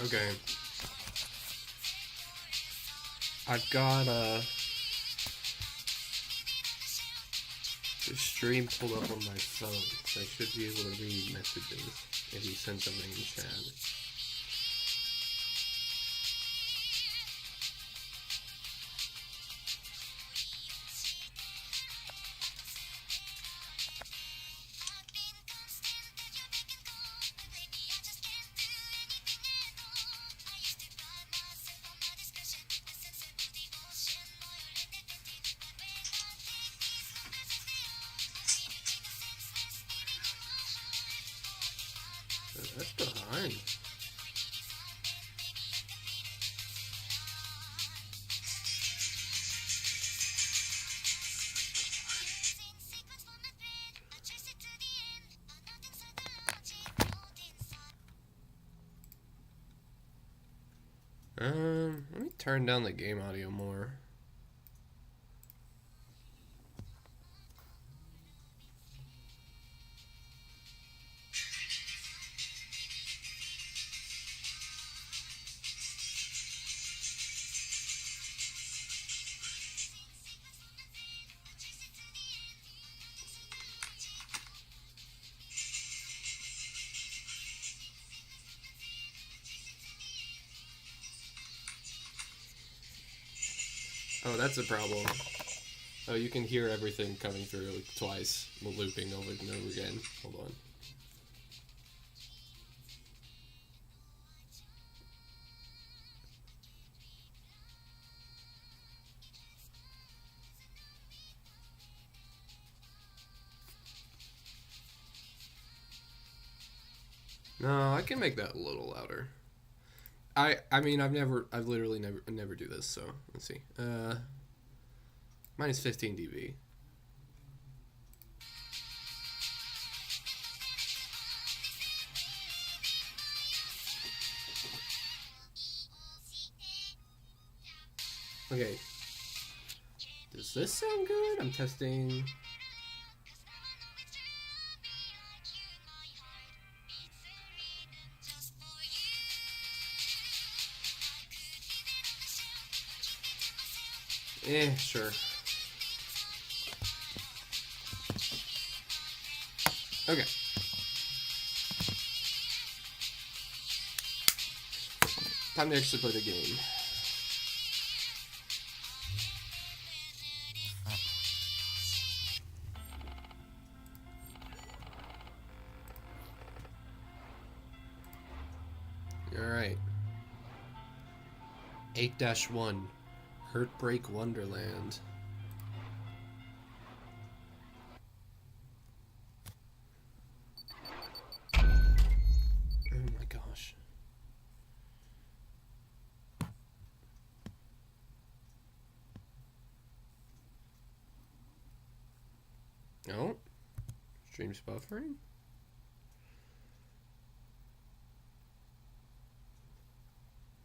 Okay. I've got the stream pulled up on my phone, so I should be able to read messages if you send something in chat. That's behind. Let me turn down the game audio more. Oh, that's a problem. Oh, you can hear everything coming through twice, looping over and over again. Hold on. No, I can make that a little louder. I mean, I've literally never do this, so let's see. Minus 15 dB. Okay. Does this sound good? I'm testing. Sure. Okay. Time to actually play the game. Alright. 8-1. Heartbreak Wonderland. Oh my gosh. Oh. Stream's buffering?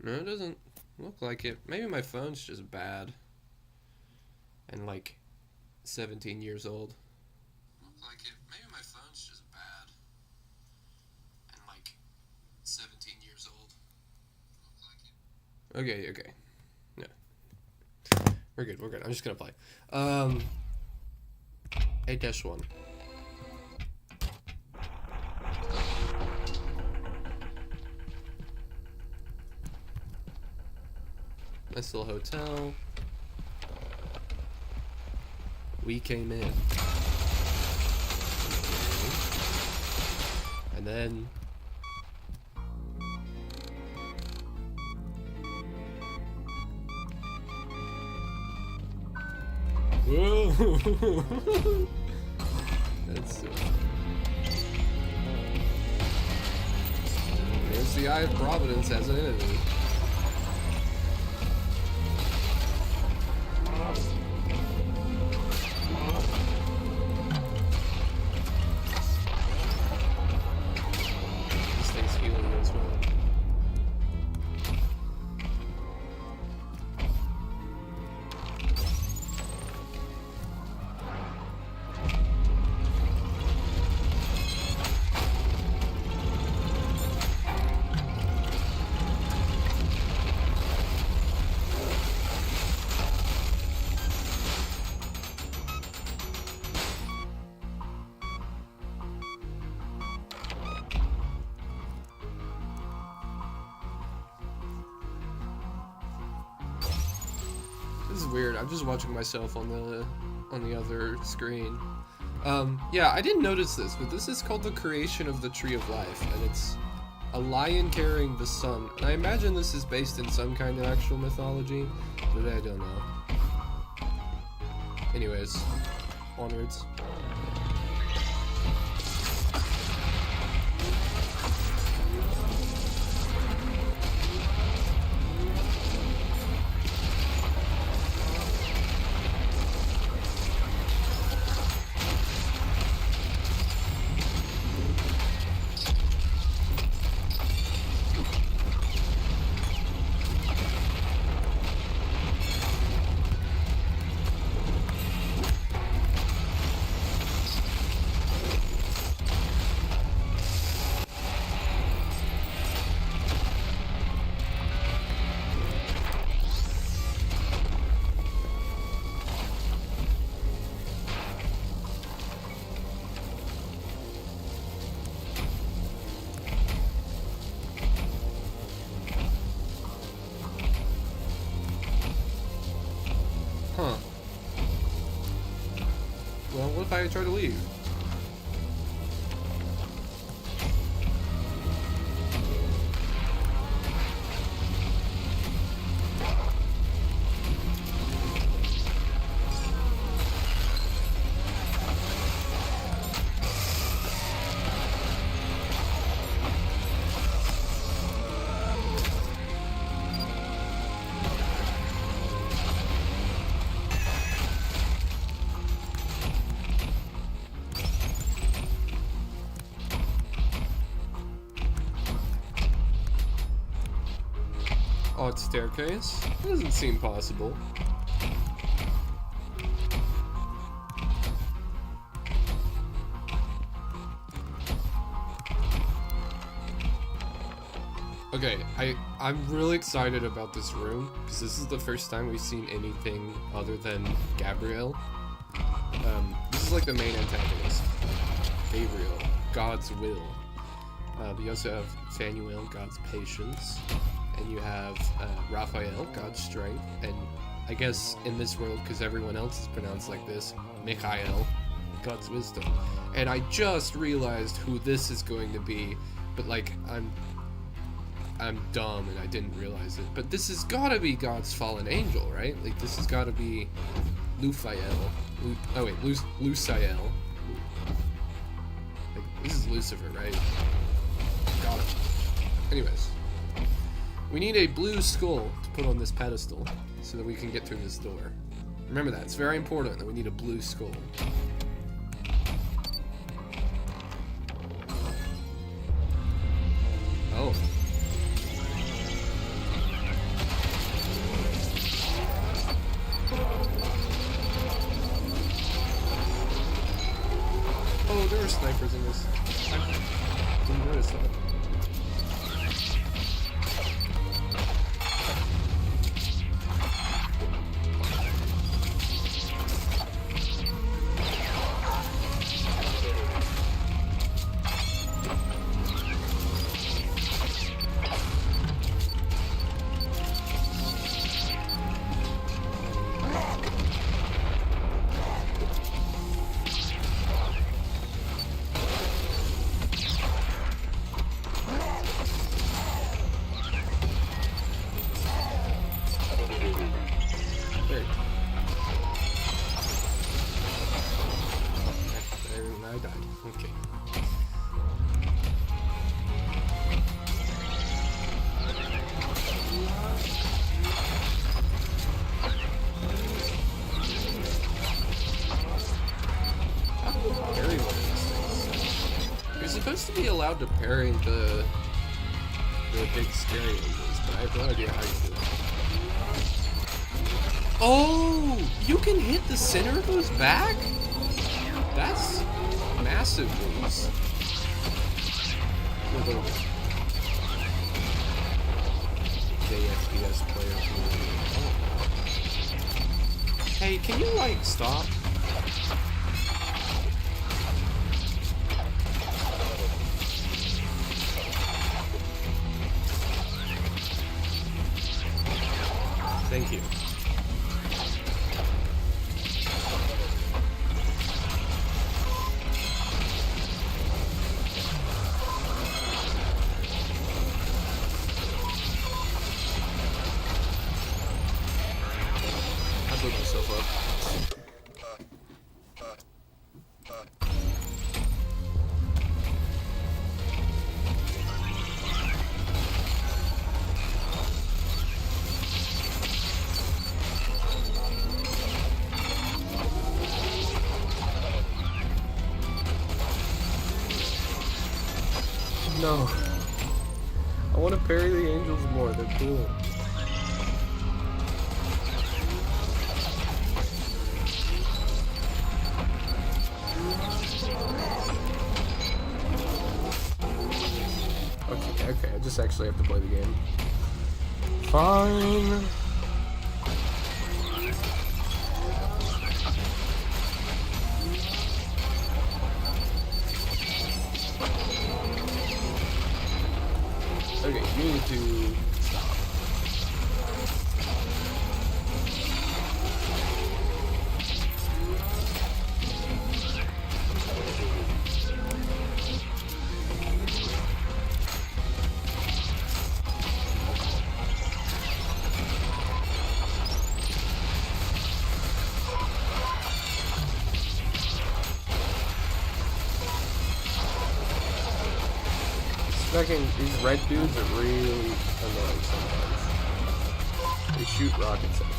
No, it doesn't look like it. Maybe my phone's just bad. And like 17 years old. Look like it. Maybe my phone's just bad. And like 17 years old. Look like it. Okay. No. We're good. I'm just gonna play. 8-1. Nice little hotel. We came in. And then... Whoa! That's... There's the Eye of Providence as an enemy. This is weird. I'm just watching myself on the other screen. Yeah, I didn't notice this, but this is called the creation of the Tree of Life, and it's a lion carrying the sun. And I imagine this is based in some kind of actual mythology, but I don't know. Anyways, onwards. Huh. Well, what if I try to leave? Odd staircase. That doesn't seem possible. Okay, I'm really excited about this room because this is the first time we've seen anything other than Gabriel. This is like the main antagonist, Gabriel, God's will. You also have Phanuel, God's patience, and you have Raphael, God's strength, and I guess in this world, because everyone else is pronounced like this, Michael, God's wisdom. And I just realized who this is going to be, but like I'm dumb and I didn't realize it. But this has gotta be God's fallen angel, right? Like this has gotta be Luciel. Luciel. Like, this is Lucifer, right? Got it. Anyways, we need a blue skull to put on this pedestal so that we can get through this door. Remember that, it's very important that we need a blue skull. Oh. Oh, there were snipers in this. I didn't notice that. To be allowed to parry the big scary angels, but I have no idea how you do it. Oh, you can hit the center of those back? That's massive moves. A little bit. JFBS player. Oh. Hey, can you like stop? Thank you. I blew myself up. No. I want to parry the angels more, they're cool. Okay, I just actually have to play the game. Fine. Okay, you need to stop. These red dudes are really annoying sometimes. They shoot rockets at you.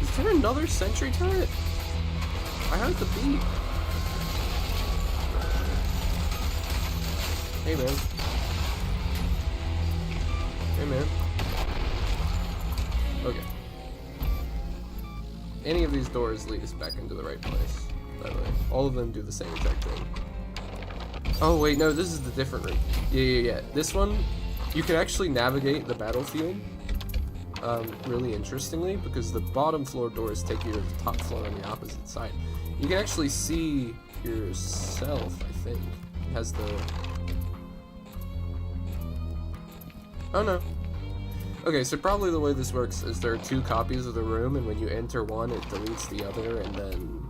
Is there another sentry turret? I heard the beep. Hey man. Hey man. Okay. any of these doors lead us back into the right place, by the way. All of them do the same exact thing. Oh wait, no, this is the different route. Yeah. This one, you can actually navigate the battlefield really interestingly, because the bottom floor doors take you to the top floor on the opposite side. You can actually see yourself, I think. It has the... Oh no. Okay, so probably the way this works is there are two copies of the room, and when you enter one, it deletes the other, and then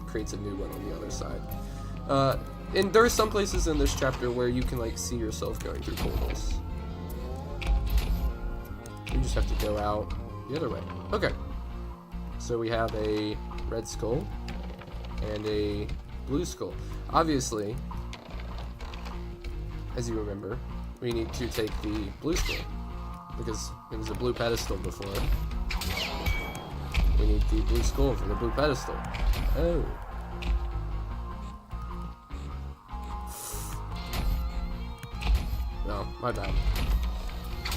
creates a new one on the other side. And there are some places in this chapter where you can like see yourself going through portals. You just have to go out the other way. Okay. So we have a red skull and a blue skull. Obviously, as you remember, we need to take the blue skull because it was a blue pedestal before. We need the blue skull for the blue pedestal. Oh. No, my bad.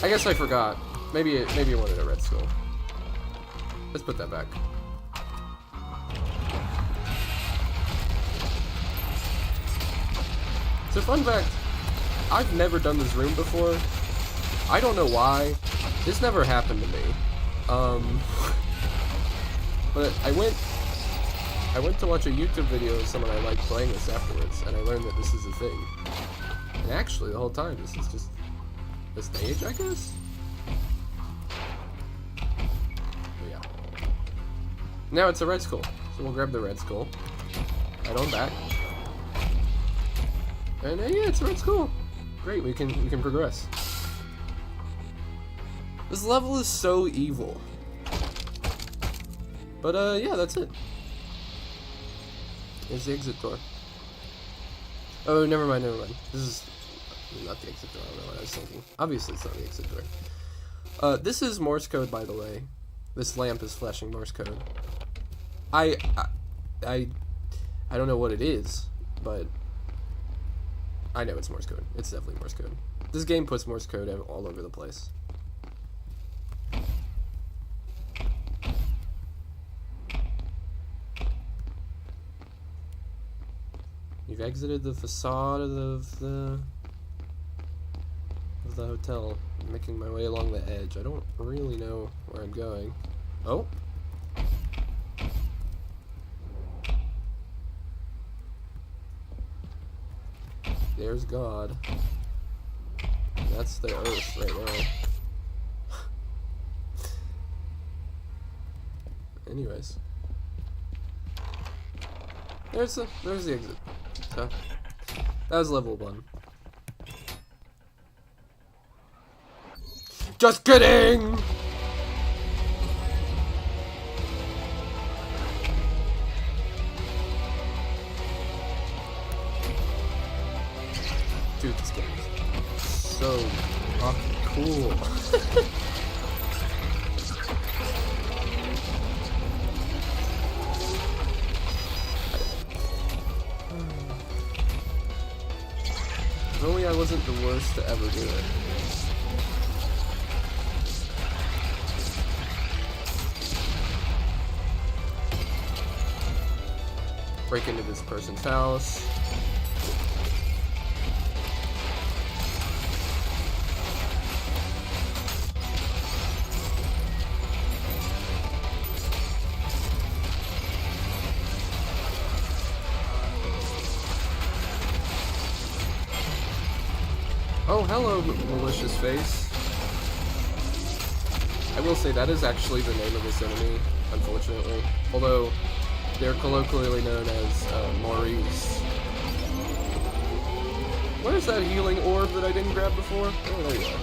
I guess I forgot. Maybe it wanted a red skull. Let's put that back. So fun fact, I've never done this room before. I don't know why. This never happened to me. But I went to watch a YouTube video of someone I liked playing this afterwards, and I learned that this is a thing. And actually, the whole time, this is just the stage, I guess? But yeah. Now it's a red skull, so we'll grab the red skull. Right on back. And yeah, it's a red skull. Great, we can progress. This level is so evil. But yeah, that's it. Here's the exit door. Oh, never mind. This is not the exit door. I don't know what I was thinking. Obviously, it's not the exit door. This is Morse code, by the way. This lamp is flashing Morse code. I don't know what it is, but I know it's Morse code. It's definitely Morse code. This game puts Morse code all over the place. You've exited the facade of the hotel. I'm making my way along the edge. I don't really know where I'm going. Oh. There's God. That's the Earth right now. Anyways. There's the exit. So, that was level 1. Just kidding! Dude, this game is so fucking cool. If only I wasn't the worst to ever do it. Break into this person's house. Oh, hello, malicious face. I will say that is actually the name of this enemy, unfortunately. Although, they're colloquially known as Maurice. Where's that healing orb that I didn't grab before? Oh, there you are.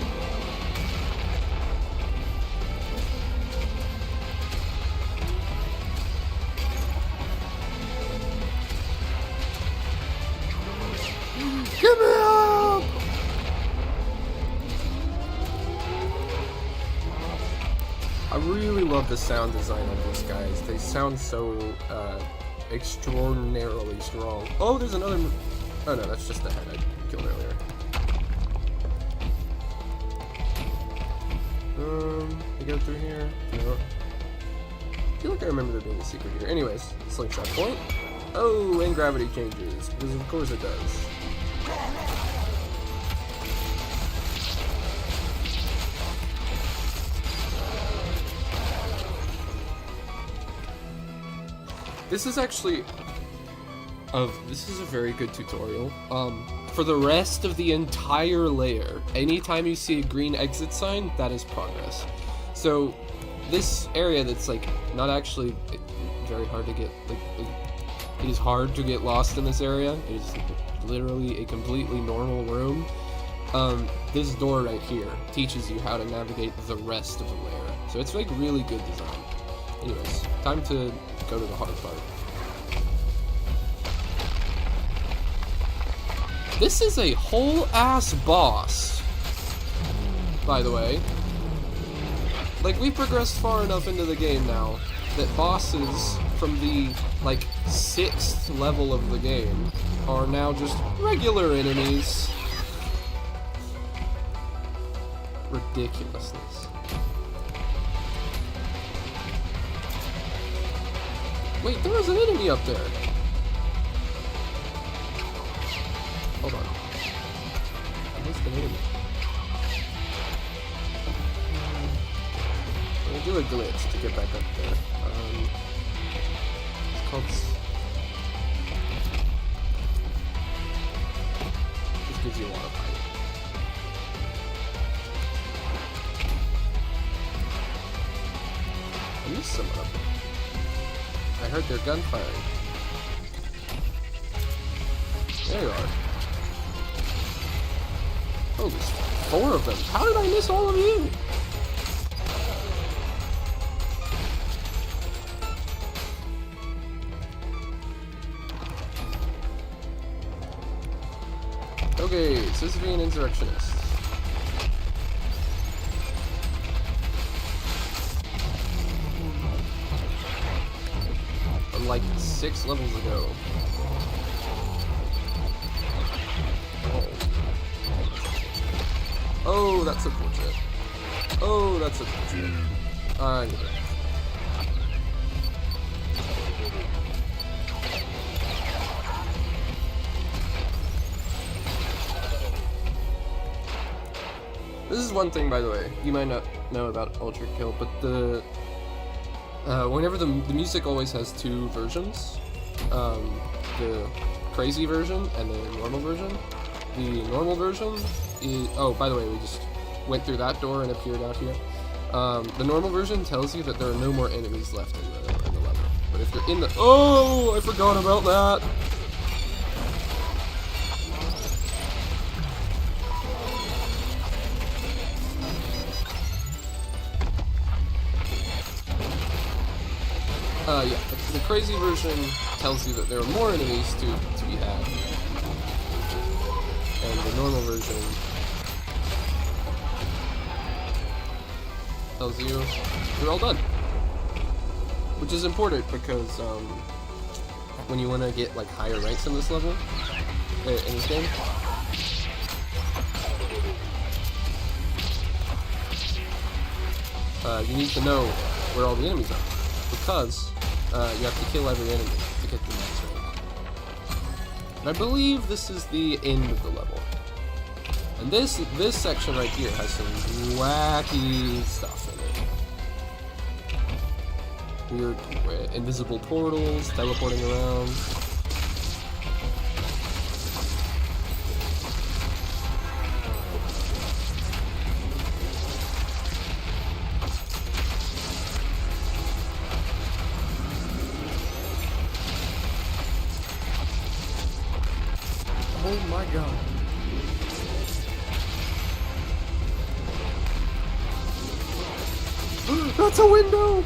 Give me up! I really love the sound design of these guys. They sound so extraordinarily strong. Oh, there's another. Oh no, that's just the head I killed earlier. You go through here. No. feel like I remember there being a secret here. Anyways, slingshot point. Oh, and gravity changes, because of course it does. This is actually this is a very good tutorial. For the rest of the entire layer, anytime you see a green exit sign, that is progress. So this area that's like not actually very hard to get, like it is hard to get lost in this area. It is literally a completely normal room. This door right here teaches you how to navigate the rest of the layer. So it's like really good design. Anyways, time to go to the hard part. This is a whole ass boss, by the way. Like, we progressed far enough into the game now that bosses from the, like, 6th level of the game are now just regular enemies. Ridiculousness. Wait, there was an enemy up there. Hold on. I missed an enemy. We'll do a glitch to get back up there. It's called... Just gives you a lot of height. I missed someone up there. I heard their gun firing. There you are. Oh, there's 4 of them. How did I miss all of you? Okay, Sisyphean Insurrectionist. Like 6 levels ago. Oh, that's unfortunate. Oh, that's unfortunate. I need it. This is one thing, by the way, you might not know about Ultrakill, but the whenever the music always has 2 versions, the crazy version and the normal version. The normal version is, oh, by the way, we just went through that door and appeared out here. The normal version tells you that there are no more enemies left in the level. But if you're in the, oh, I forgot about that. Yeah, the crazy version tells you that there are more enemies to be had. And the normal version tells you you're all done. Which is important because when you want to get like higher ranks in this level, in this game, you need to know where all the enemies are. Because you have to kill every enemy to get the next rank. And I believe this is the end of the level. And this section right here has some wacky stuff in it. Weird invisible portals, teleporting around. Oh my god. That's a window!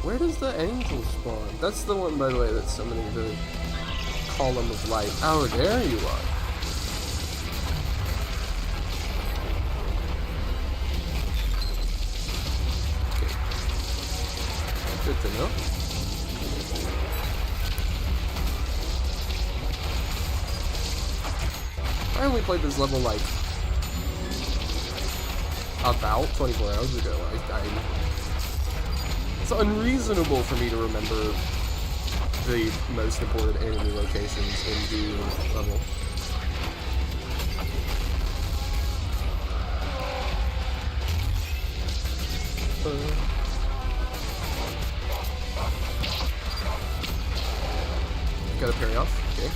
Where does the angel spawn? That's the one, by the way, that's summoning the column of light. Oh, there you are. Good to know. I only played this level like about 24 hours ago. It's unreasonable for me to remember the most important enemy locations in the level. Gotta parry off. Okay.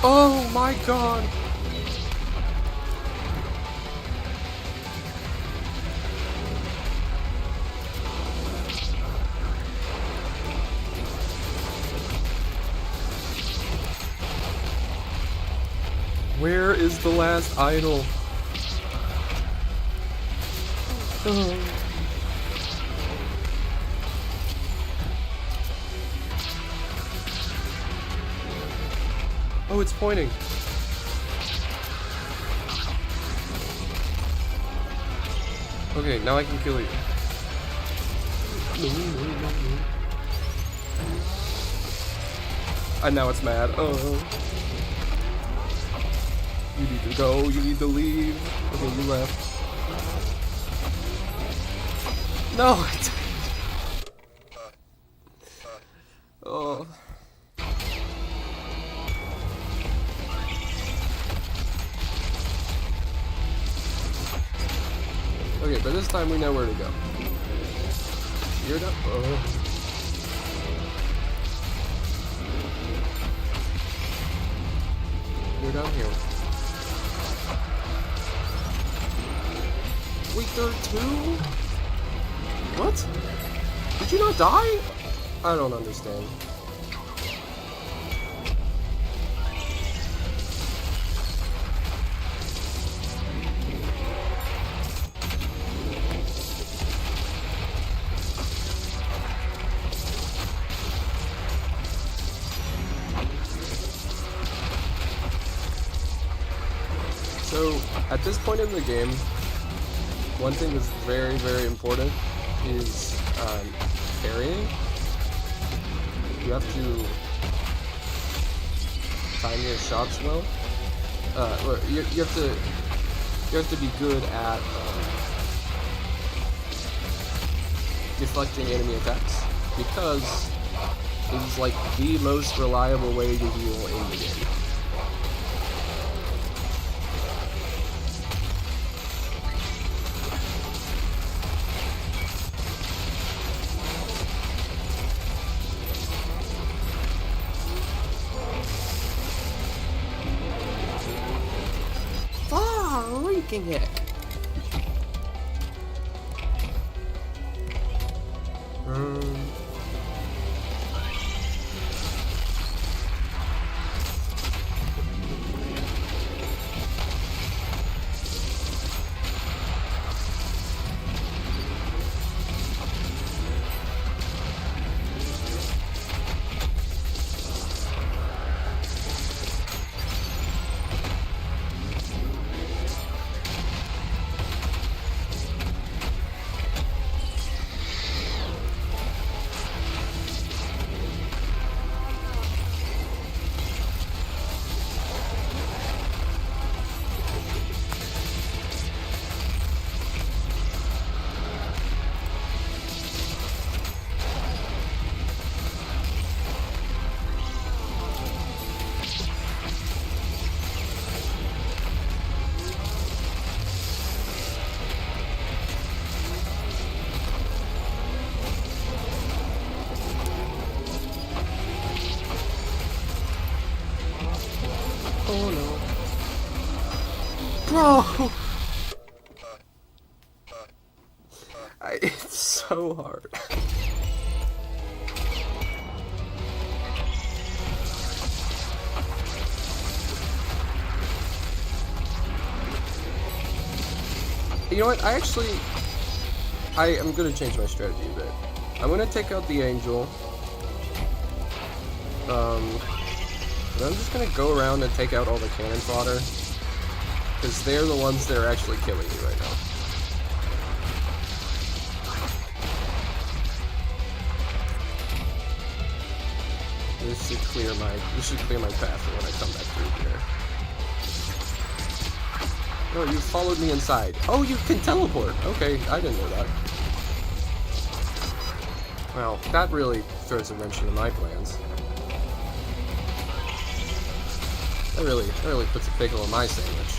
Oh my god! Where is the last idol? Oh, it's pointing. Okay, now I can kill you. And now it's mad. Oh. You need to go, you need to leave. Okay, you left. No, I didn't. Oh. Okay, but this time we know where to go. You're done. Oh. You're down here. Wait, there are two? What? Did you not die? I don't understand. So, at this point in the game, one thing that's very, very important is parrying. You have to time your shots well. You have to be good at deflecting enemy attacks, because it is like the most reliable way to heal in the game. Freaking heck. Oh no. Bro! It's so hard. You know what? I am gonna change my strategy a bit. I'm gonna take out the angel. But I'm just gonna go around and take out all the cannon fodder, because they're the ones that are actually killing me right now. This should clear my path for when I come back through here. No, you followed me inside. Oh, you can teleport. Okay, I didn't know that. Well, that really throws a wrench into my plans. That really puts a pickle in my sandwich.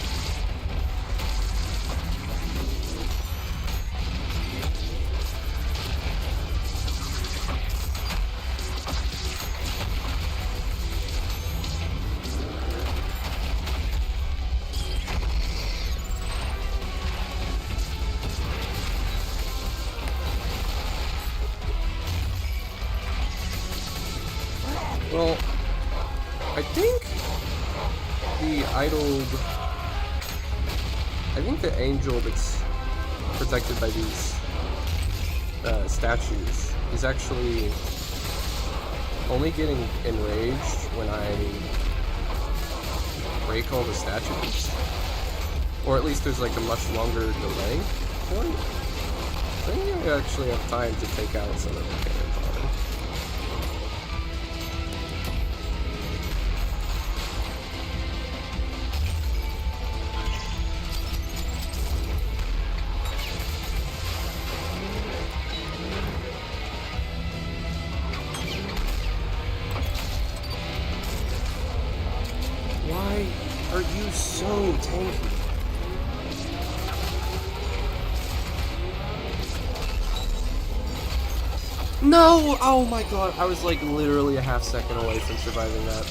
Well, I think the angel that's protected by these statues is actually only getting enraged when I break all the statues. Or at least there's like a much longer delay for it. I think I actually have time to take out some of the cannon fodder. Why are you so tanky? No! Oh my god, I was like literally a half second away from surviving that.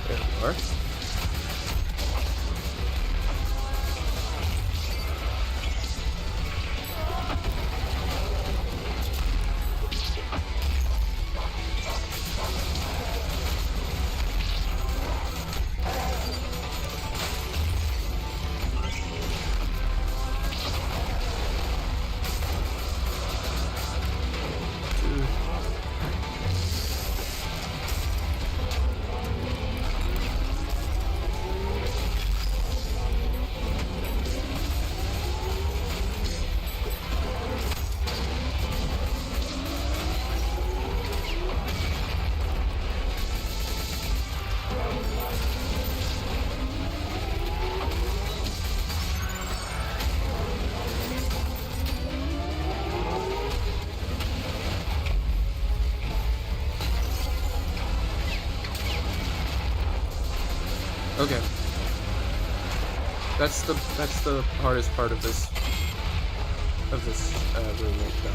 There we are. Okay. That's the hardest part of this room right now.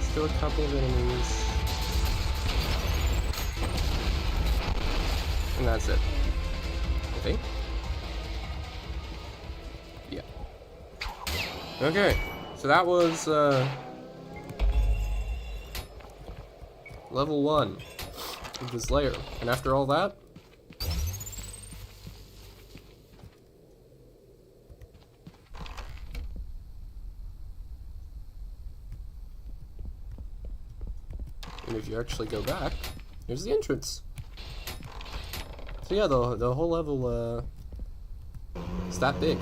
Still a couple of enemies. And that's it. I think. Yeah. Okay. So that was level 1 of this layer. And after all that, and if you actually go back, here's the entrance. So yeah, the whole level is that big.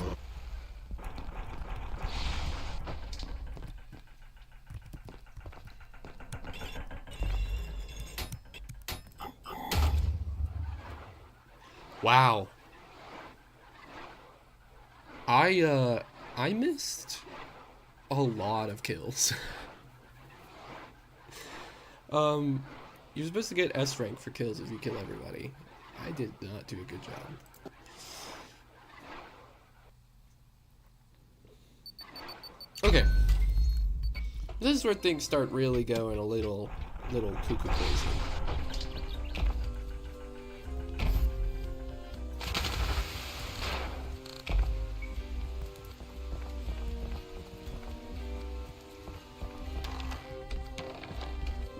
Wow. I missed a lot of kills. You're supposed to get S rank for kills if you kill everybody. I did not do a good job. Okay. This is where things start really going a little cuckoo crazy.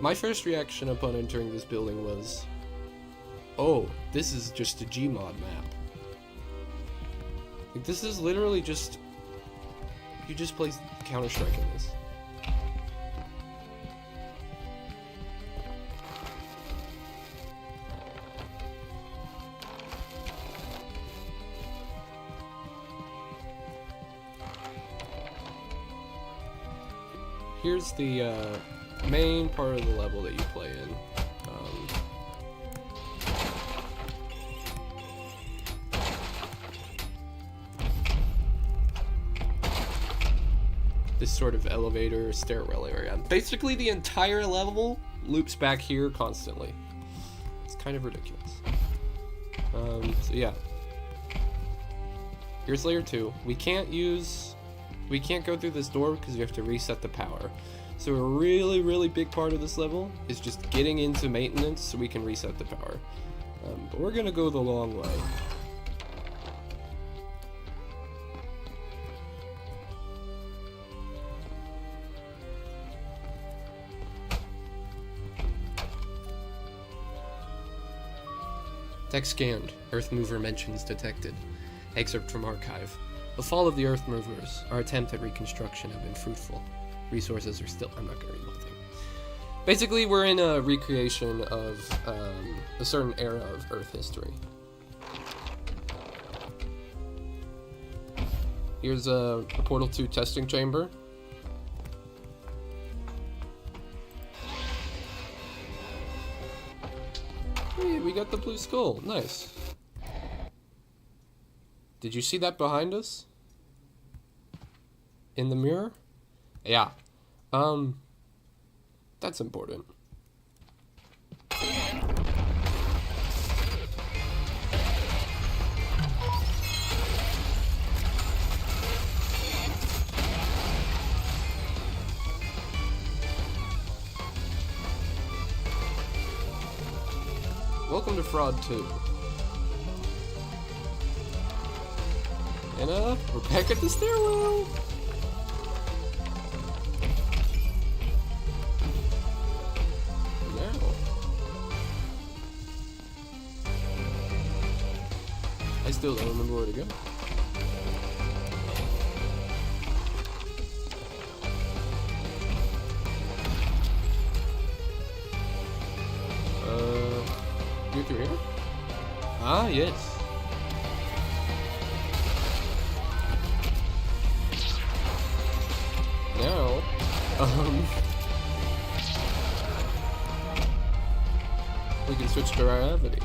My first reaction upon entering this building was, oh, this is just a Gmod map. Like, this is literally just You just play Counter-Strike in this. Here's the main part of the level that you play in. This sort of elevator stairwell area. Basically, the entire level loops back here constantly. It's kind of ridiculous. So yeah. Here's layer 2. We can't go through this door because we have to reset the power. So a really, really big part of this level is just getting into maintenance so we can reset the power. But we're gonna go the long way. Text scanned. Earth mover mentions detected. Excerpt from archive. The fall of the Earth movers. Our attempt at reconstruction have been fruitful. Resources are still... I'm not going to read the whole thing. Basically, we're in a recreation of a certain era of Earth history. Here's a Portal 2 testing chamber. Hey, we got the blue skull. Nice. Did you see that behind us? In the mirror? Yeah. That's important. Welcome to Fraud 2. And we're back at the stairwell. Now. I still don't remember where to go. You through here? Ah, yes. Now, we can switch to gravity.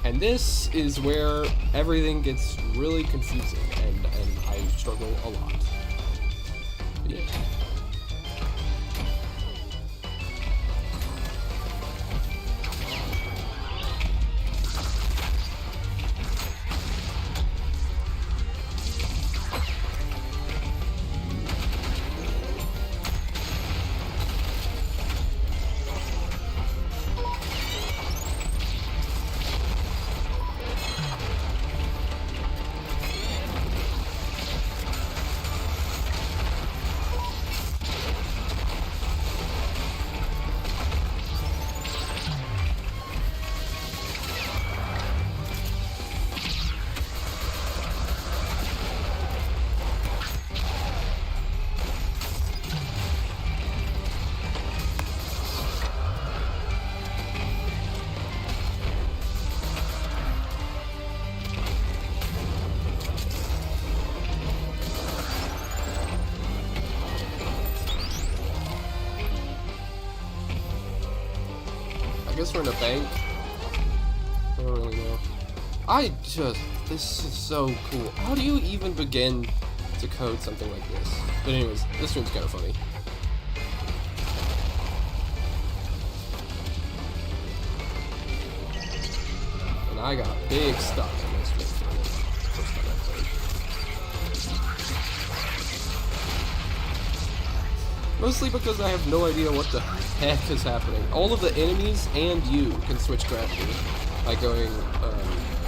And this is where everything gets really confusing, and I struggle a lot. But yeah. I guess we're in a bank. I don't really know. This is so cool. How do you even begin to code something like this? But anyways, this room's kind of funny. And I got big stuff in this room. First time I played. Mostly because I have no idea what the heck is happening. All of the enemies and you can switch gravity by going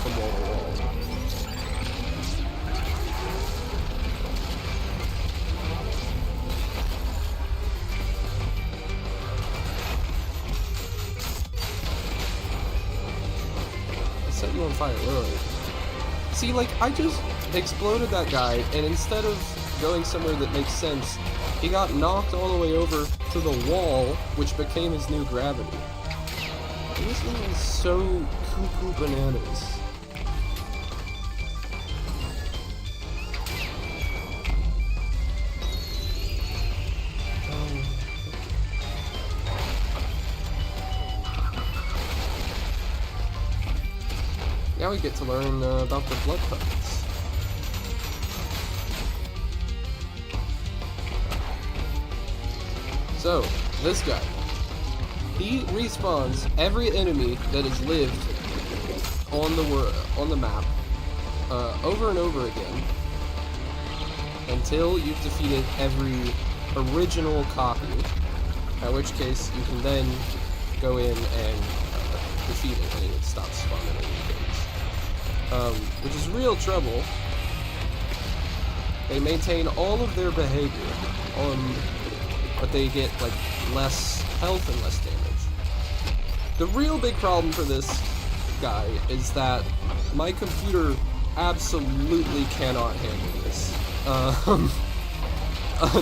from wall to wall. I set you on fire, literally. See, like, I just exploded that guy, and instead of going somewhere that makes sense, he got knocked all the way over to the wall, which became his new gravity. And this thing is so cuckoo bananas. Now we get to learn about the blood puppets. So, this guy. He respawns every enemy that has lived on the map over and over again until you've defeated every original copy, at which case you can then go in and defeat it and it stops spawning any things. Which is real trouble. They maintain all of their behavior, but they get like less health and less damage. The real big problem for this guy is that my computer absolutely cannot handle this.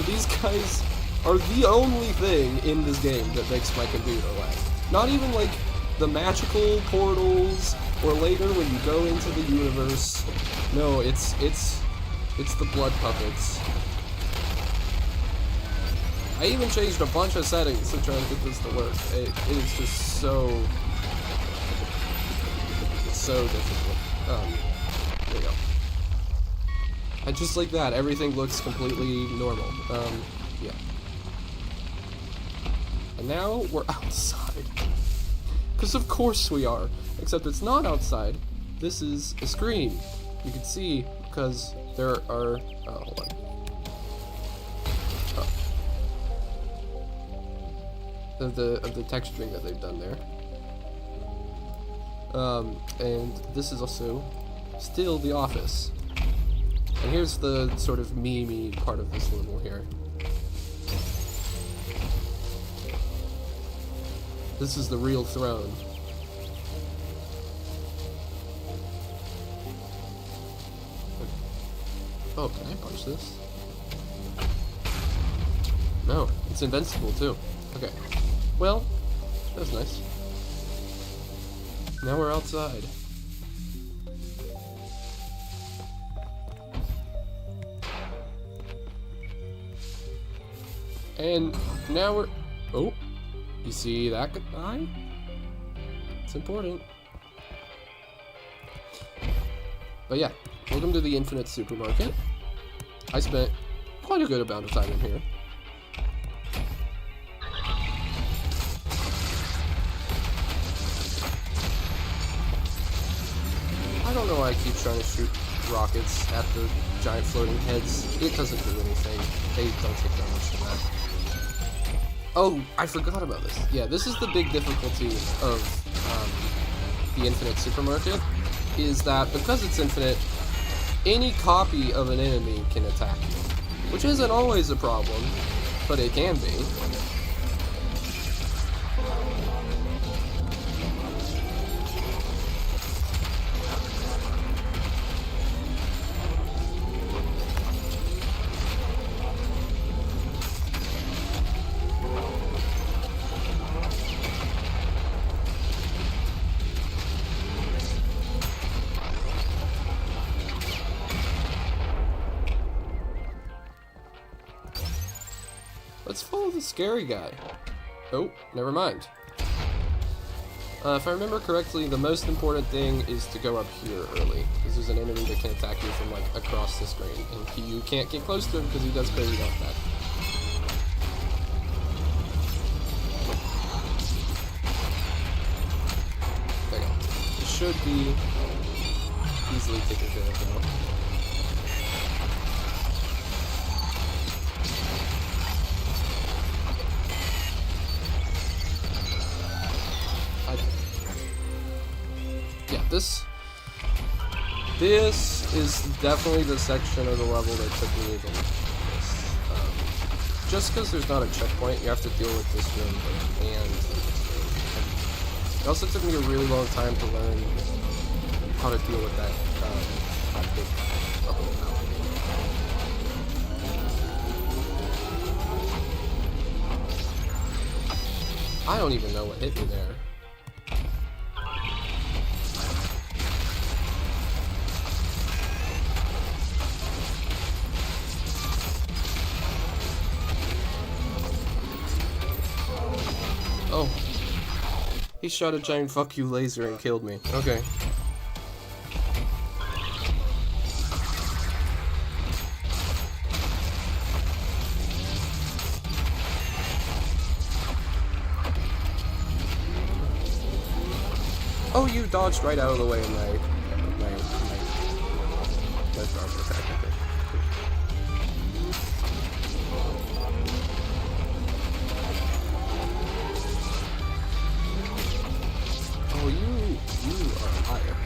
These guys are the only thing in this game that makes my computer lag. Not even like the magical portals or later when you go into the universe. No, it's the blood puppets. I even changed a bunch of settings to try to get this to work. It is just so difficult. There you go. And just like that, everything looks completely normal. Yeah. And now we're outside. Because of course we are. Except it's not outside. This is a screen. You can see because there are... Oh, hold on. Of the texturing that they've done there. And this is also still the office. And here's the sort of meme-y part of this level here. This is the real throne. Oh, can I punch this? No, it's invincible too. Okay. Well, that's nice. Now we're outside. And now we're... Oh, you see that guy? It's important. But yeah, welcome to the Infinite Supermarket. I spent quite a good amount of time in here. I don't know why I keep trying to shoot rockets at the giant floating heads. It doesn't do anything. They don't take that much of that. Oh, I forgot about this. Yeah, this is the big difficulty of the Infinite Supermarket, is that because it's infinite, any copy of an enemy can attack you. Which isn't always a problem, but it can be. Let's follow the scary guy. Oh, never mind. If I remember correctly, the most important thing is to go up here early, because there's an enemy that can attack you from like across the screen, and you can't get close to him because he does crazy off that. There you go. It should be easily taken care of now. Yeah, this is definitely the section of the level that took me the longest. Just because there's not a checkpoint, you have to deal with this room and this room. And it also took me a really long time to learn how to deal with that big bubble. I don't even know what hit me there. Oh. He shot a giant fuck you laser and killed me. Okay. Oh, you dodged right out of the way of my powerful attack, I think. Oh, you are a liar.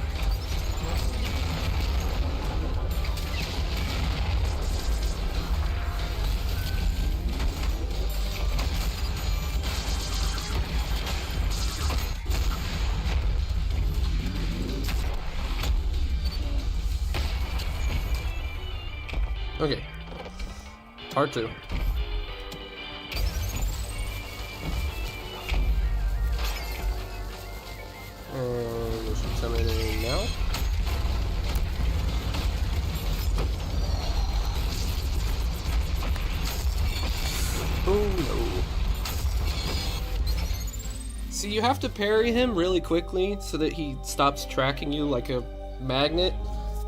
Okay. Part 2. We should summon it now. Oh no. See, you have to parry him really quickly so that he stops tracking you like a magnet,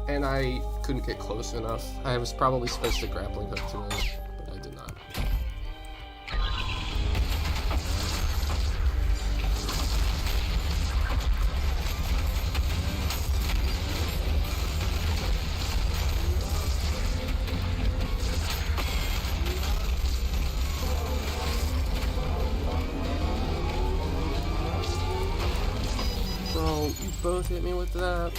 and I couldn't get close enough. I was probably supposed to grappling hook to him, but I did not. Bro, you both hit me with that.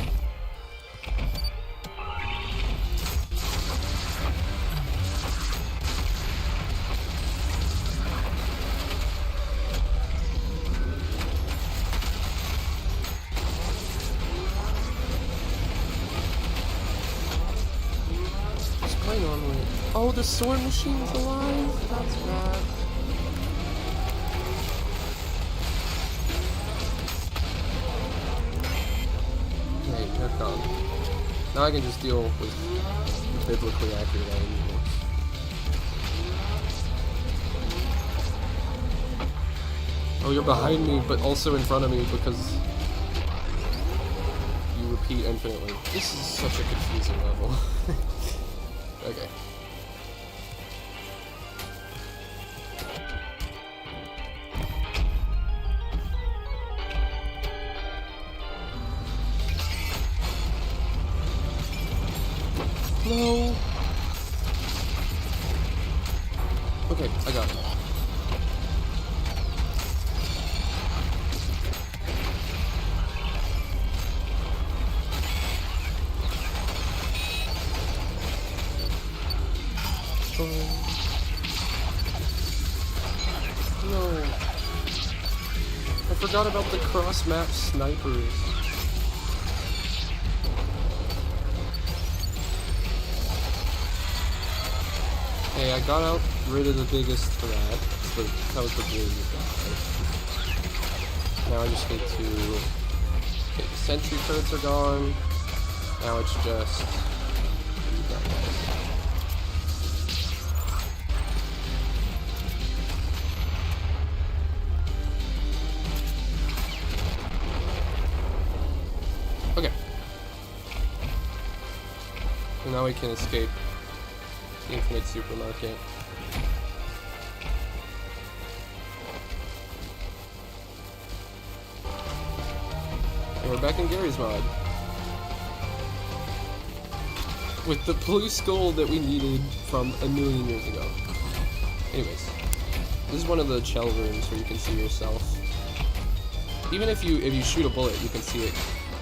Oh, the sword machine's alive? That's rad. Okay, they're gone. Now I can just deal with biblically accurate enemies. Oh, you're behind me, but also in front of me because you repeat infinitely. This is such a confusing level. Okay. No. Okay, I got it. No. I forgot about the cross-map snipers. Hey, I got out rid of the biggest threat. That was the blue guy. Now I just need to... Okay, the sentry turrets are gone. Now it's just... Okay. So now we can escape the infinite supermarket. And we're back in Gary's mod. With the blue skull that we needed from a million years ago. Anyways. This is one of the shell rooms where you can see yourself. Even if you shoot a bullet, you can see it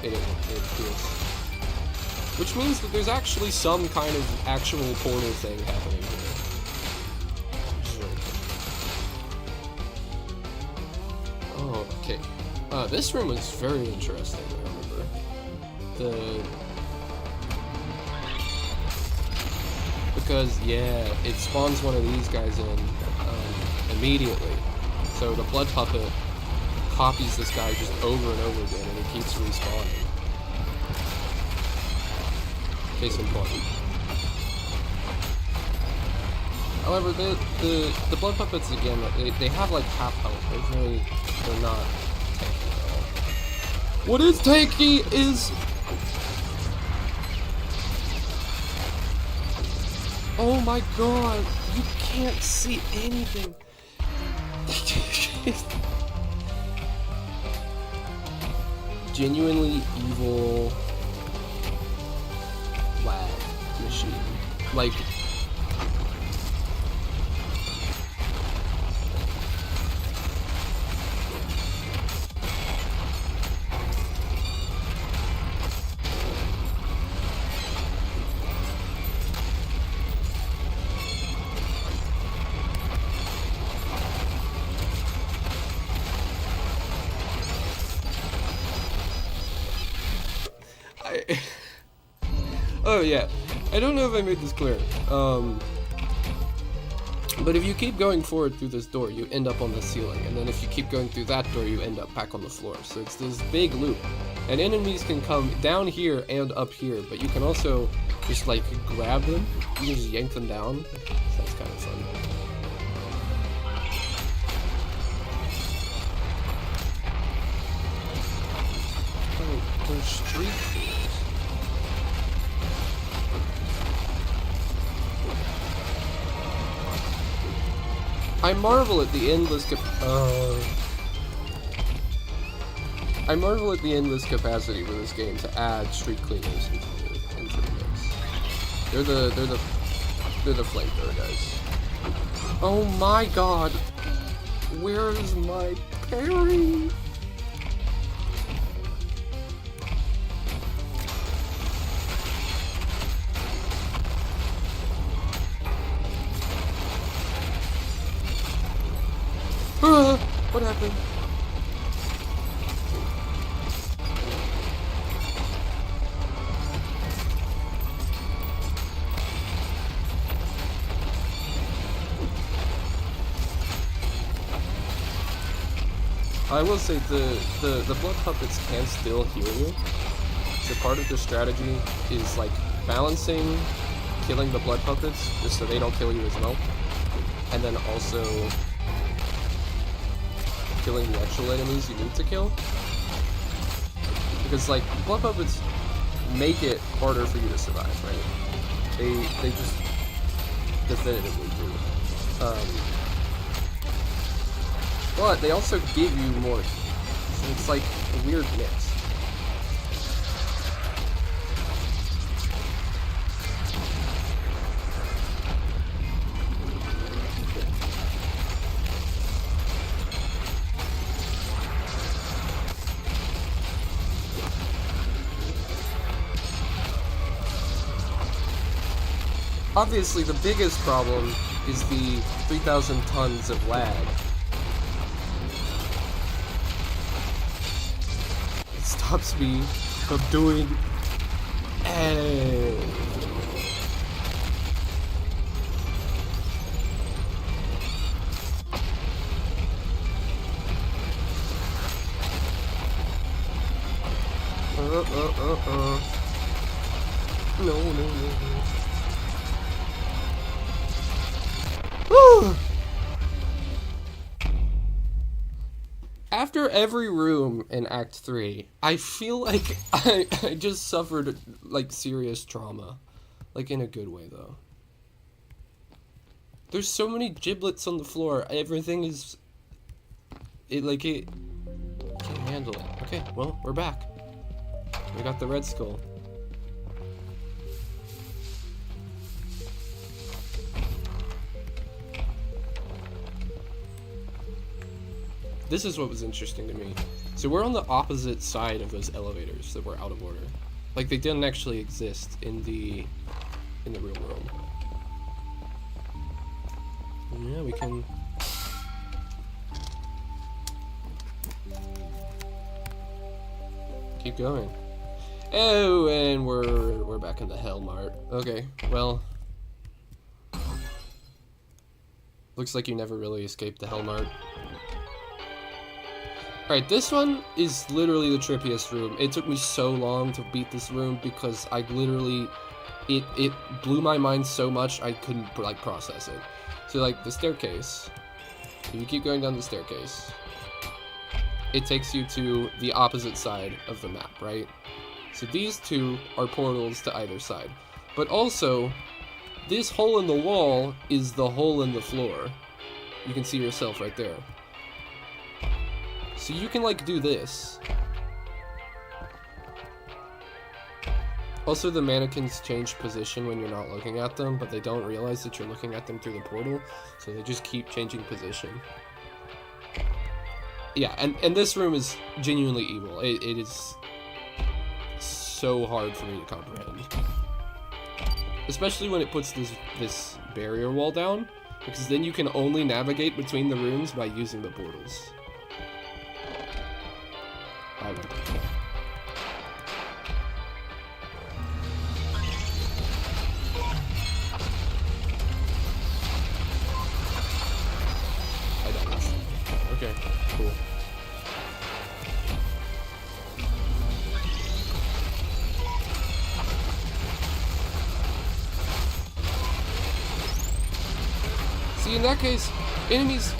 appears. Which means that there's actually some kind of actual portal thing happening here. Oh, okay. This room is very interesting, I remember. Because, yeah, it spawns one of these guys in immediately. So So the blood puppet copies this guy just over and over again, and he keeps respawning. Case in point. However, the blood puppets again, they have like half health. They're not tanky at all. What is tanky is, oh my god, you can't see anything. Genuinely evil lag machine. Like, oh yeah, I don't know if I made this clear, but if you keep going forward through this door, you end up on the ceiling, and then if you keep going through that door, you end up back on the floor. So it's this big loop, and enemies can come down here and up here, but you can also just like grab them, you can just yank them down. So that's kind of fun. Oh, there's street food. I marvel at the endless capacity for this game to add street cleaners into the mix. They're the flamethrower guys. Oh my god, where is my parry? What happened? I will say the blood puppets can still heal you. So part of the strategy is like balancing killing the blood puppets just so they don't kill you as well, and then also killing the actual enemies you need to kill. Because like blood puppets make it harder for you to survive, right? They just definitively do. But they also give you more. So it's like a weird mix. Obviously, the biggest problem is the 3,000 tons of lag. It stops me from doing anything. No. After every room in Act 3, I feel like I just suffered, like, serious trauma. Like, in a good way, though. There's so many giblets on the floor, everything is... It can't handle it. Okay, well, we're back. We got the red skull. This is what was interesting to me. So we're on the opposite side of those elevators that were out of order. Like, they didn't actually exist in the real world. And yeah, we can... keep going. Oh, and we're back in the Hell Mart. Okay, well... looks like you never really escaped the Hell Mart. Alright, this one is literally the trippiest room. It took me so long to beat this room because I literally... It blew my mind so much I couldn't, like, process it. So, like, the staircase. If you keep going down the staircase, it takes you to the opposite side of the map, right? So these two are portals to either side. But also, this hole in the wall is the hole in the floor. You can see yourself right there. So you can, like, do this. Also, the mannequins change position when you're not looking at them, but they don't realize that you're looking at them through the portal, so they just keep changing position. Yeah, and this room is genuinely evil. It is so hard for me to comprehend. Especially when it puts this barrier wall down, because then you can only navigate between the rooms by using the portals. I don't know. Okay, cool. See, in that case, enemies,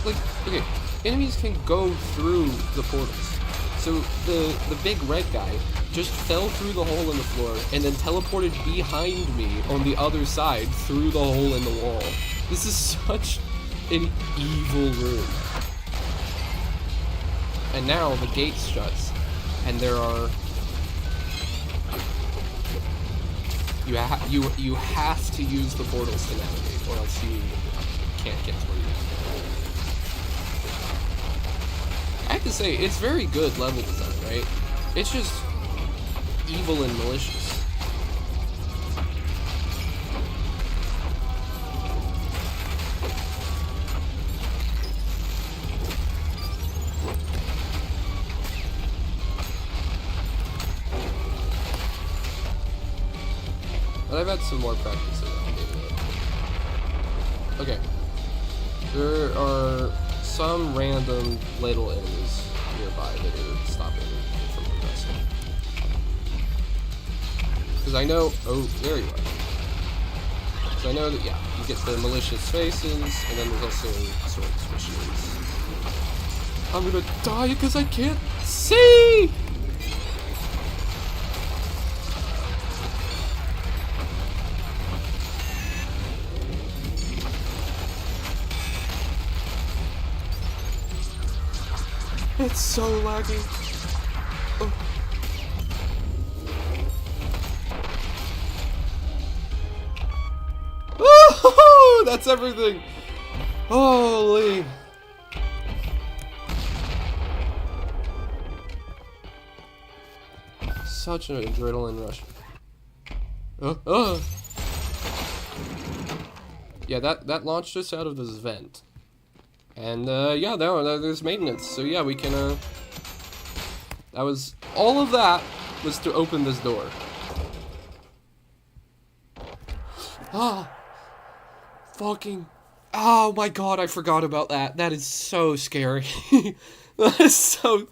like, okay, enemies can go through the portals. So the big red guy just fell through the hole in the floor and then teleported behind me on the other side through the hole in the wall. This is such an evil room. And now the gate shuts, and there are... You have to use the portals to navigate, or else you can't get to where you need to go. I have to say, it's very good level design, right? It's just evil and malicious. But I've had some more practice around it. Okay. There are some random little enemies nearby that are stopping me from progressing. Because I know... Oh, there you are. Because I know that, yeah, you get the malicious faces, and then there's also swords machines. I'm gonna die because I can't see! It's so laggy. Oh. Oh, that's everything. Holy. Such an adrenaline rush. Yeah, that launched us out of this vent. And, yeah, there's maintenance, so yeah, we can, that was, all of that was to open this door. Ah! Fucking, oh my god, I forgot about that. That is so scary. That is so...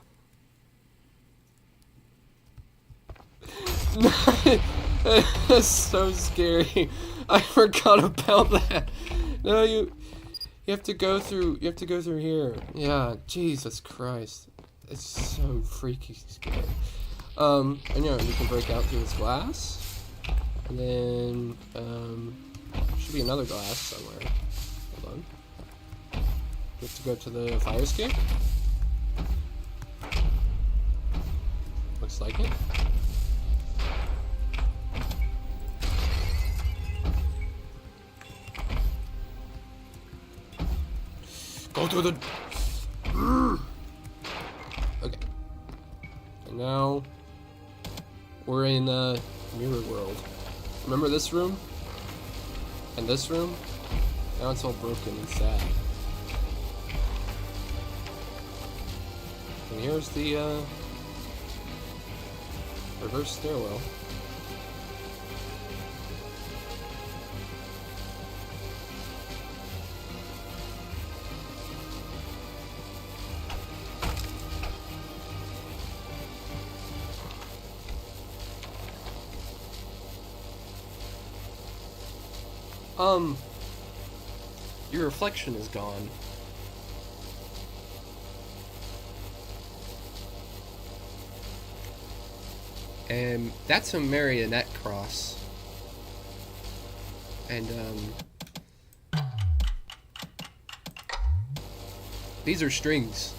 That's so scary. I forgot about that. No, you have to go through here. Yeah, Jesus Christ. It's so freaky scary. And yeah, we can break out through this glass. And then, should be another glass somewhere. Hold on. We have to go to the fire escape. Looks like it. Go through the... Okay. And now... we're in, Mirror World. Remember this room? And this room? Now it's all broken and sad. And here's the, reverse stairwell. Your reflection is gone. And that's a marionette cross. And, these are strings.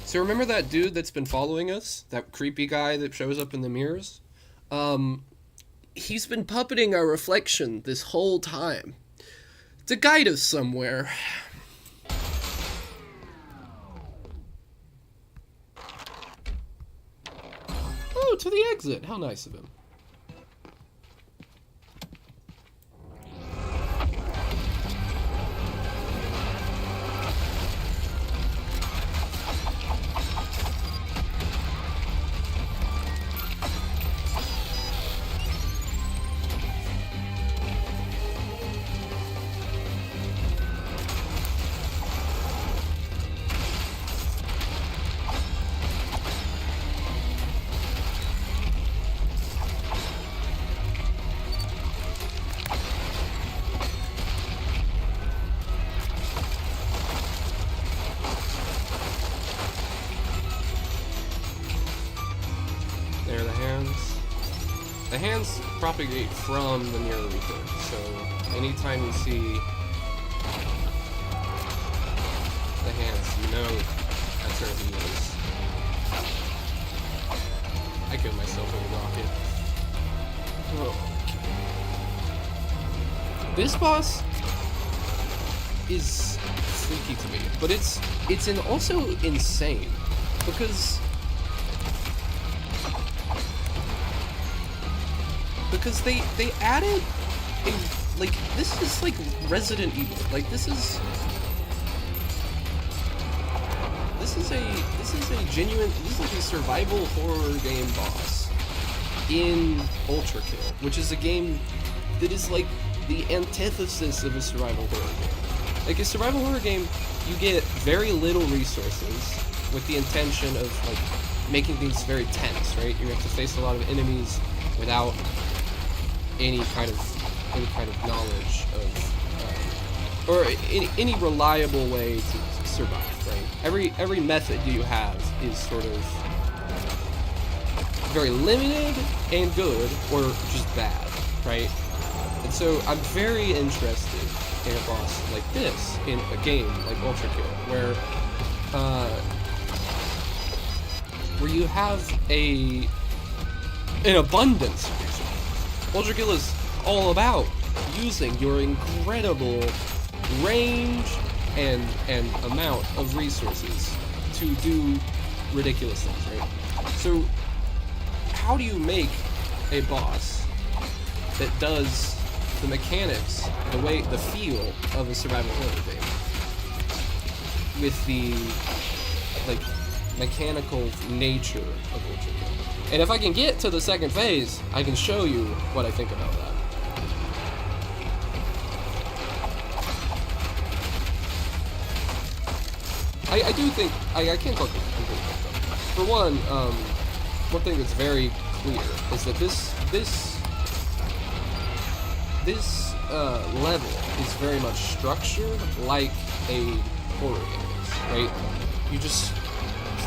So remember that dude that's been following us? That creepy guy that shows up in the mirrors? He's been puppeting our reflection this whole time to guide us somewhere. Oh, to the exit. How nice of him. There are the hands. The hands propagate from the mirror reaper, so anytime you see the hands, you know that's where he is. I killed myself with a rocket. Oh. This boss is freaky to me, but it's also insane because they added a, like, this is like Resident Evil. Like, this is like a survival horror game boss in Ultrakill, which is a game that is like the antithesis of a survival horror game. Like, a survival horror game, you get very little resources with the intention of like making things very tense, right? You have to face a lot of enemies without any kind of knowledge of or any reliable way to survive, right? Every method you have is sort of very limited and good, or just bad, right? And so I'm very interested in a boss like this in a game like Ultrakill, where you have an abundance of resources. Ultrakill is all about using your incredible range and amount of resources to do ridiculous things, right? So how do you make a boss that does the mechanics, the feel of a survival horror game with the like mechanical nature of Ultrakill? And if I can get to the second phase, I can show you what I think about that. I do think I can't talk completely. For one thing that's very clear is that this level is very much structured like a horror game is, right? You just,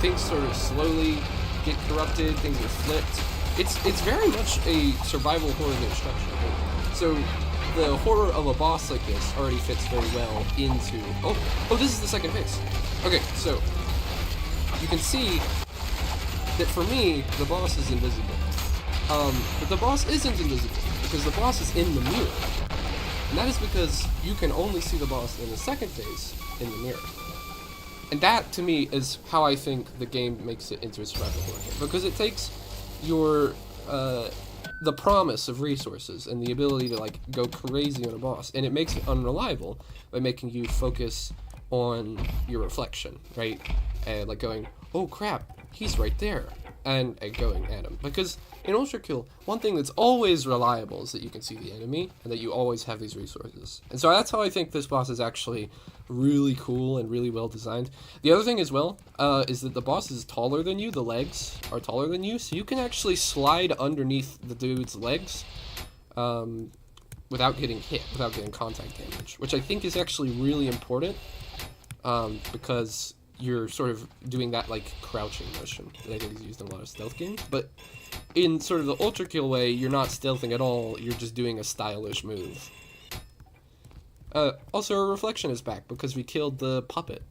things sort of slowly get corrupted, things are flipped. It's very much a survival horror game structure, right? So the horror of a boss like this already fits very well into... Oh, this is the second phase. Okay, so you can see that for me, the boss is invisible. But the boss isn't invisible, because the boss is in the mirror. And that is because you can only see the boss in the second phase in the mirror. And that, to me, is how I think the game makes it into a survival horror game. Because it takes your, the promise of resources and the ability to, like, go crazy on a boss, and it makes it unreliable by making you focus on your reflection, right? And, like, going, oh crap, he's right there. and going at him. Because in Ultrakill, one thing that's always reliable is that you can see the enemy, and that you always have these resources. And so that's how I think this boss is actually really cool and really well designed. The other thing as well, is that the boss is taller than you, the legs are taller than you, so you can actually slide underneath the dude's legs, without getting hit, without getting contact damage, which I think is actually really important, because you're sort of doing that, like, crouching motion that I think is used in a lot of stealth games. But in sort of the Ultrakill way, you're not stealthing at all, you're just doing a stylish move. Also, our reflection is back, because we killed the puppet.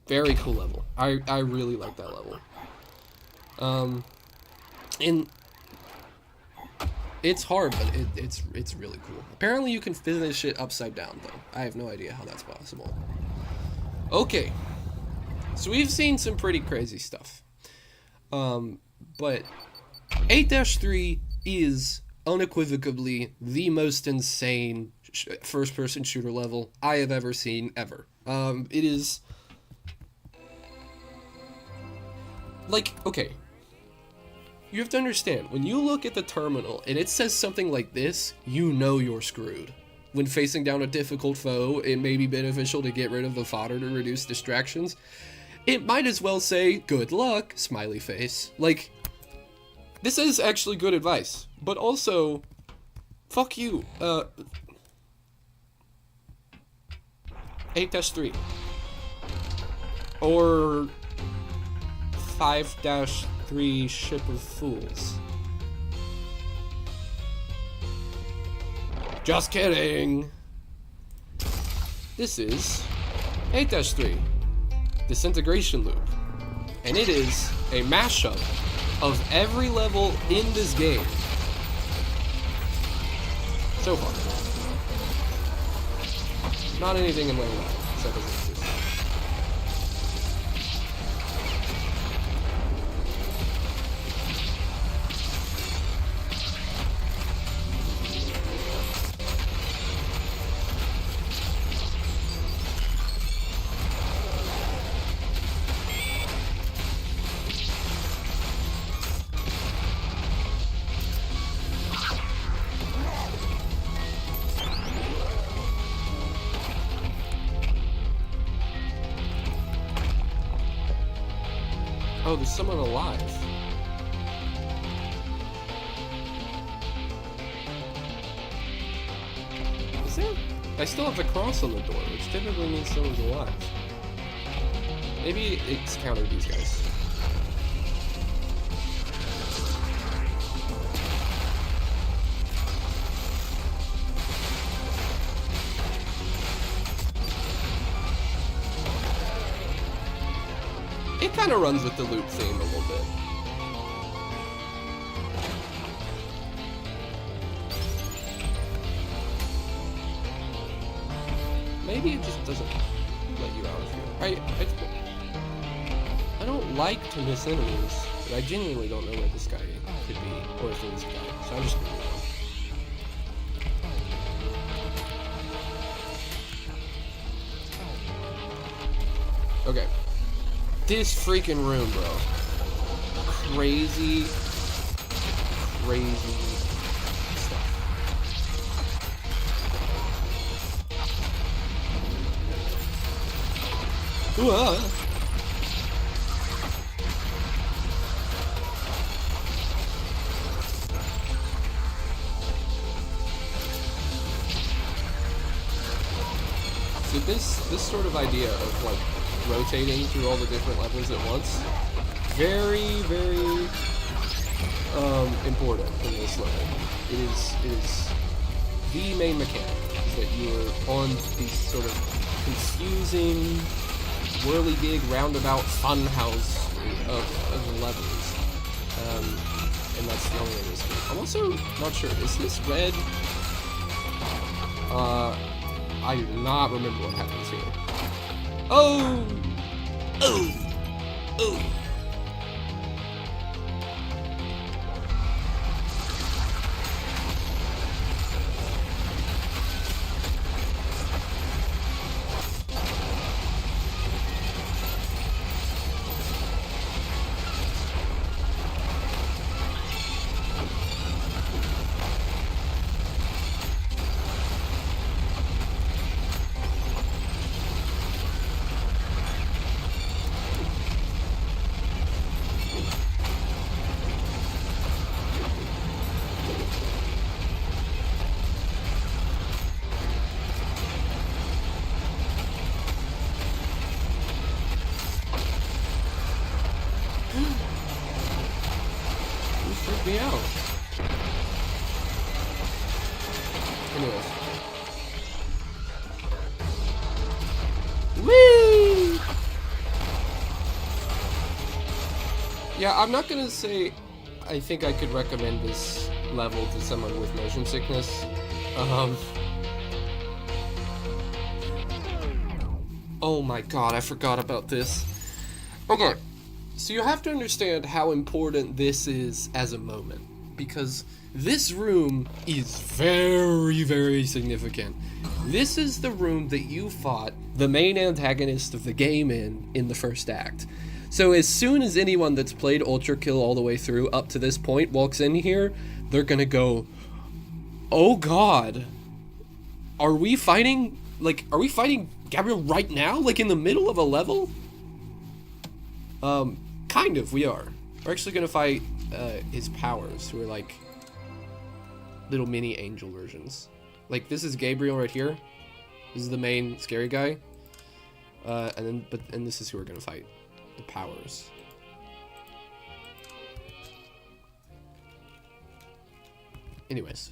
Very cool level. I really like that level. It's hard, but it's really cool. Apparently you can finish it upside down, though. I have no idea how that's possible. Okay, so we've seen some pretty crazy stuff. But 8-3 is unequivocally the most insane first-person shooter level I have ever seen, ever. It is... like, okay. You have to understand, when you look at the terminal and it says something like this, you know you're screwed. When facing down a difficult foe, it may be beneficial to get rid of the fodder to reduce distractions. It might as well say, good luck, smiley face. Like, this is actually good advice, but also, fuck you. 8-3. Or 5-3 Ship of Fools. Just kidding! This is 8-3, Disintegration Loop. And it is a mashup of every level in this game so far. Not anything in Layer 9, except as it exists. Oh, there's someone alive. Is there? I still have the cross on the door, which typically means someone's alive. Maybe it's countered these guys. It kind of runs with the loop theme a little bit. Maybe it just doesn't let you out of here. I don't like to miss enemies, but I genuinely don't know where this guy could be, or if it is a guy, so I'm just gonna move on. Okay. This freaking room, bro. Crazy stuff. Ooh, So this sort of idea of like rotating through all the different levels at once, very important in this level. It is the main mechanic, is that you're on these sort of confusing whirligig roundabout funhouse of levels, and that's the only way this game. I'm also not sure, is this red? I do not remember what happens here. Oh! Oh! Oh! Anyways. Whee! Yeah, I'm not gonna say I think I could recommend this level to someone with motion sickness. Oh my god, I forgot about this. Okay, so you have to understand how important this is as a moment, because this room is very, very significant. This is the room that you fought the main antagonist of the game in the first act. So as soon as anyone that's played Ultrakill all the way through up to this point walks in here, they're gonna go, oh god, are we fighting Gabriel right now? Like in the middle of a level? Kind of, we are. We're actually gonna fight his powers, who are like little mini angel versions. Like this is Gabriel right here. This is the main scary guy. And this is who we're gonna fight. The powers. Anyways.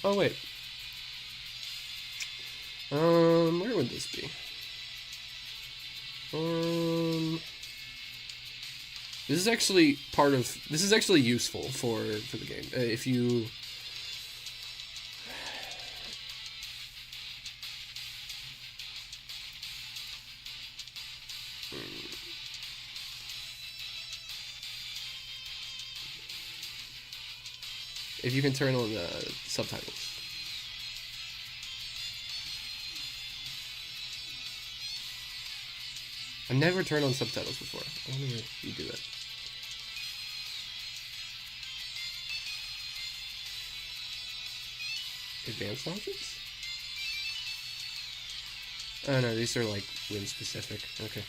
Oh wait. Where would this be? This is actually this is actually useful for the game. If you can turn on the subtitles. I've never turned on subtitles before. I wonder if you do it. Advanced options? Oh no, these are like win specific. Okay.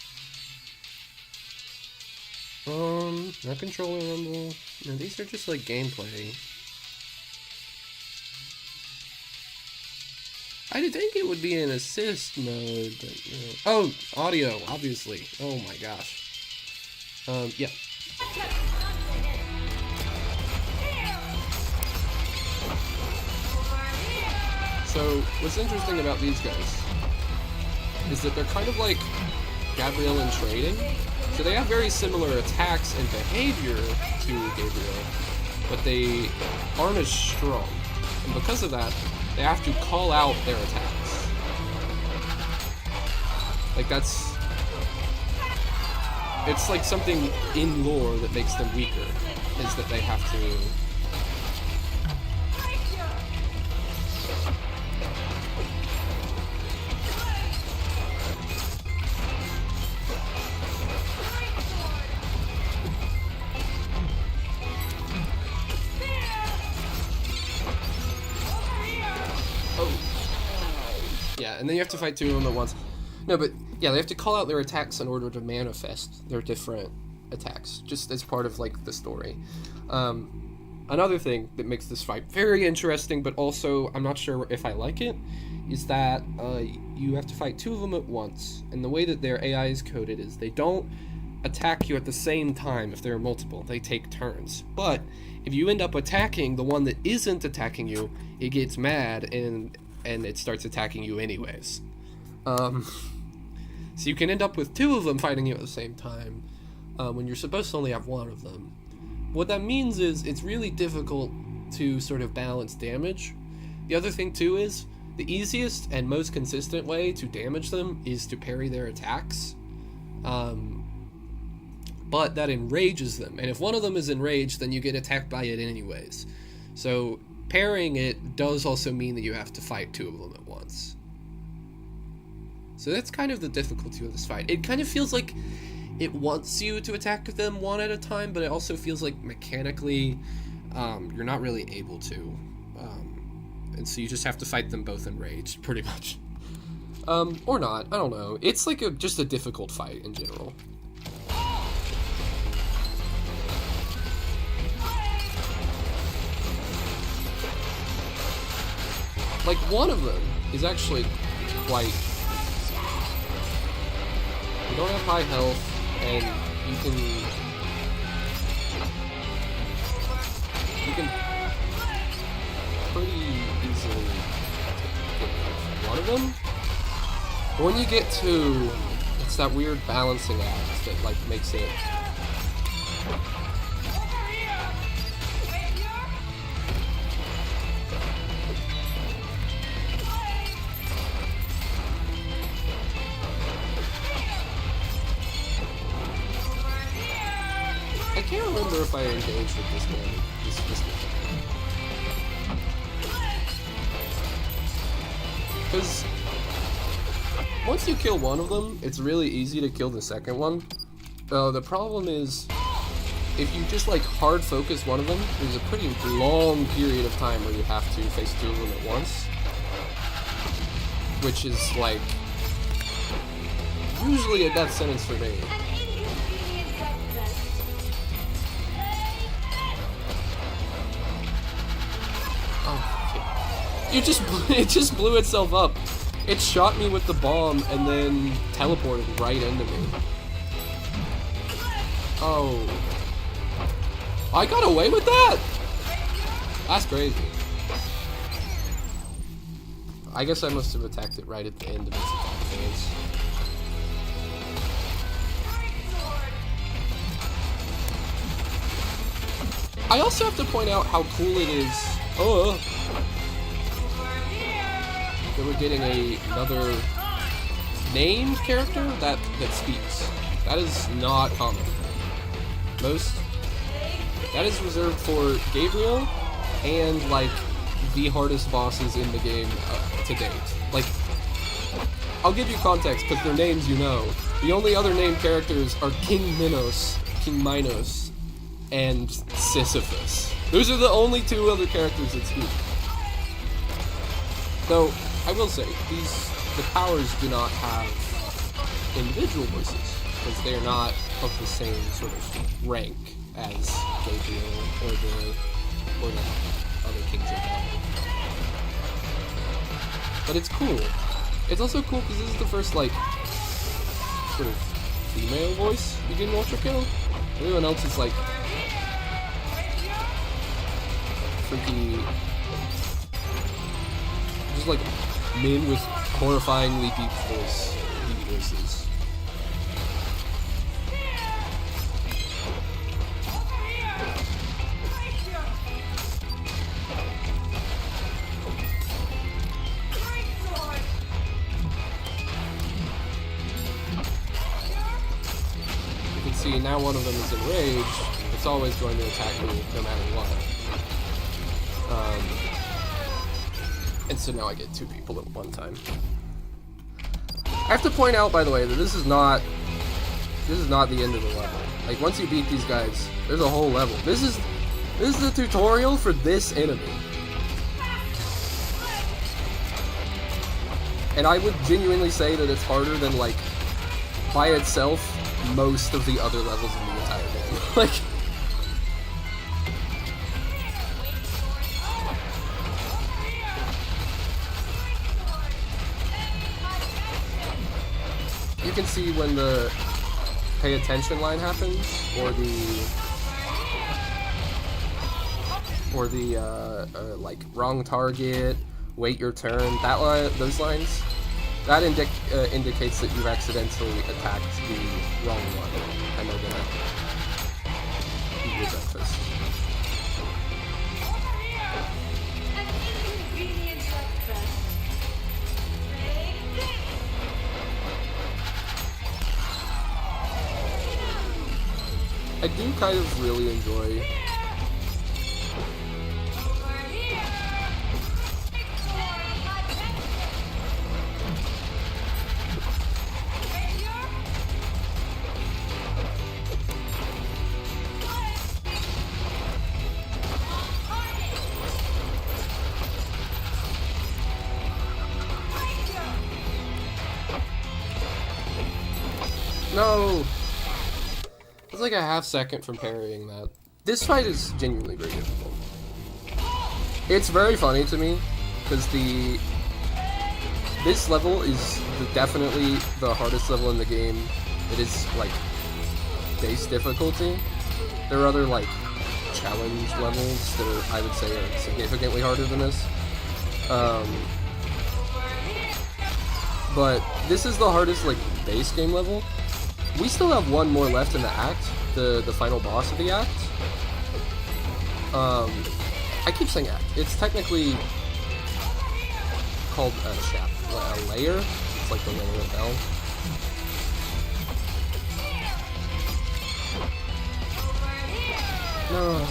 Not controller rumble. No, these are just like gameplay. I think it would be an assist mode, but oh, audio, obviously. Oh my gosh. Yeah. So, what's interesting about these guys is that they're kind of like Gabriel in trading. So they have very similar attacks and behavior to Gabriel, but they aren't as strong. And because of that, they have to call out their attacks. Like it's like something in lore that makes them weaker, is that they have to... And then you have to fight two of them at once. No, but yeah, they have to call out their attacks in order to manifest their different attacks, just as part of like the story. Another thing that makes this fight very interesting, but also I'm not sure if I like it, is that you have to fight two of them at once. And the way that their AI is coded is they don't attack you at the same time if there are multiple. They take turns. But if you end up attacking the one that isn't attacking you, it gets mad and it starts attacking you anyways. So you can end up with two of them fighting you at the same time when you're supposed to only have one of them. What that means is it's really difficult to sort of balance damage. The other thing too is the easiest and most consistent way to damage them is to parry their attacks. But that enrages them, and if one of them is enraged, then you get attacked by it anyways. So parrying it does also mean that you have to fight two of them at once. So that's kind of the difficulty of this fight. It kind of feels like it wants you to attack them one at a time, but it also feels like mechanically you're not really able to. And so you just have to fight them both enraged, pretty much. Or not, I don't know. It's like just a difficult fight in general. Like, one of them is actually quite... You don't have high health, and you can pretty easily get one of them. But when you get to, it's that weird balancing act that like makes it. I can't remember if I engaged with this one. Because once you kill one of them, it's really easy to kill the second one. The problem is, if you just like hard focus one of them, there's a pretty long period of time where you have to face two of them at once. Which is like, usually a death sentence for me. It just blew itself up. It shot me with the bomb and then teleported right into me. Oh. I got away with that? That's crazy. I guess I must have attacked it right at the end of its attack phase. I also have to point out how cool it is. Oh. That we're getting another named character that speaks. That is not common. That is reserved for Gabriel and like the hardest bosses in the game to date. Like, I'll give you context because their names you know. The only other named characters are King Minos, and Sisyphus. Those are the only two other characters that speak. Though, I will say, the powers do not have individual voices, because they are not of the same sort of rank as Gabriel or the other Kings of Hell. But it's cool. It's also cool because this is the first, like, sort of female voice you get in Ultrakill. Everyone else is, like, freaky, just, like, men with horrifyingly deep voices. You can see now one of them is enraged. It's always going to attack me no matter what. And so now I get two people at one time. I have to point out, by the way, that this is not the end of the level. Like, once you beat these guys, there's a whole level. This is the tutorial for this enemy. And I would genuinely say that it's harder than, like, by itself, most of the other levels in the entire game. Like, you can see when the pay attention line happens, or the like wrong target, wait your turn, that line, those lines, that indicates that you've accidentally attacked the wrong one, and they're gonna eat your breakfast. I do kind of really enjoy No! It's like a half second from parrying that. This fight is genuinely very difficult. It's very funny to me, because this level is definitely the hardest level in the game. It is, like, base difficulty. There are other, like, challenge levels that are, I would say, are significantly harder than this. But this is the hardest, like, base game level. We still have one more left in the act, the final boss of the act. I keep saying act. It's technically called a layer. It's like the layer of hell. No.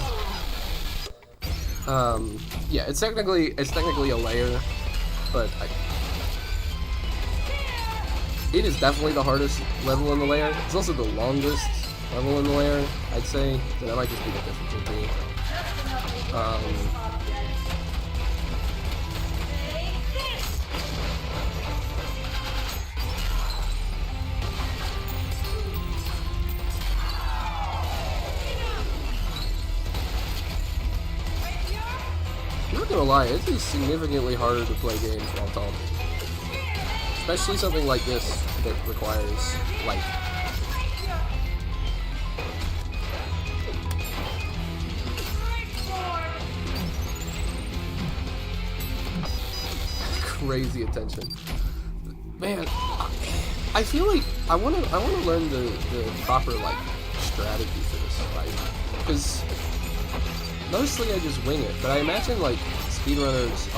Yeah, it's technically a layer, but it is definitely the hardest level in the layer. It's also the longest level in the layer, I'd say. So that might just be the difficulty. I'm not gonna lie, it is significantly harder to play games while talking. Especially something like this that requires light. Crazy attention. Man, I feel like I wanna learn the proper like strategy for this fight. Because mostly I just wing it, but I imagine like speedrunners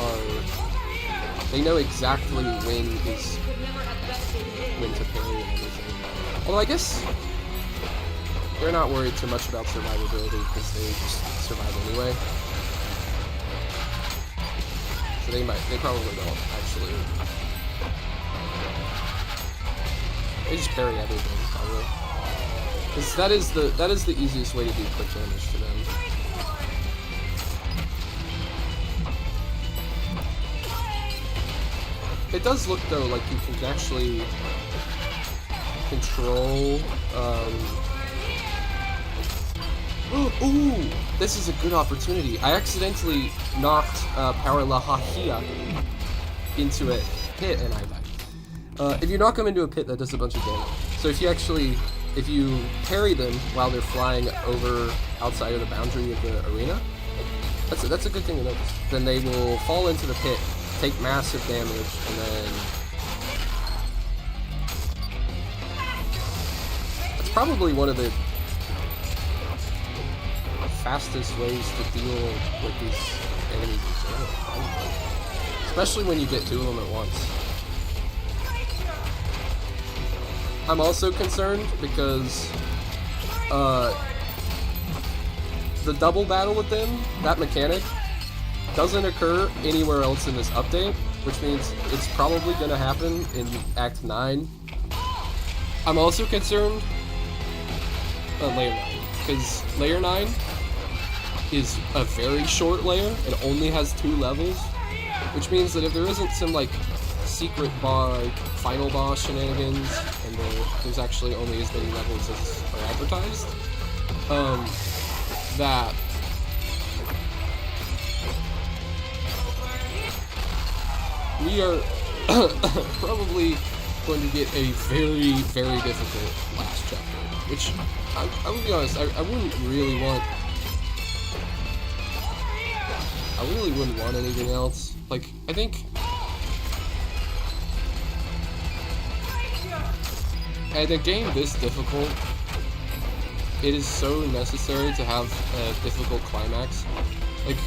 they know exactly when to parry and everything. Although I guess they're not worried too much about survivability because they just survive anyway. So they probably don't actually. They just parry everything, probably. Because that is the easiest way to do quick damage to them. It does look though like you can actually control. Ooh, this is a good opportunity. I accidentally knocked Power Lahahia into a pit and I died. If you knock them into a pit, that does a bunch of damage. So if you parry them while they're flying over outside of the boundary of the arena, that's a good thing to notice. Then they will fall into the pit, take massive damage, and then that's probably one of the fastest ways to deal with these enemies in general, probably. Especially when you get two of them at once. I'm also concerned because the double battle with them, that mechanic, doesn't occur anywhere else in this update, which means it's probably going to happen in Act 9. I'm also concerned about Layer 9, because Layer 9 is a very short layer, it only has 2 levels, which means that if there isn't some, like, secret final boss shenanigans, and there's actually only as many levels as are advertised, that we are probably going to get a very, very difficult last chapter, which, I will be honest, I wouldn't really want... I really wouldn't want anything else. Like, I think... in a game this difficult, it is so necessary to have a difficult climax. Like,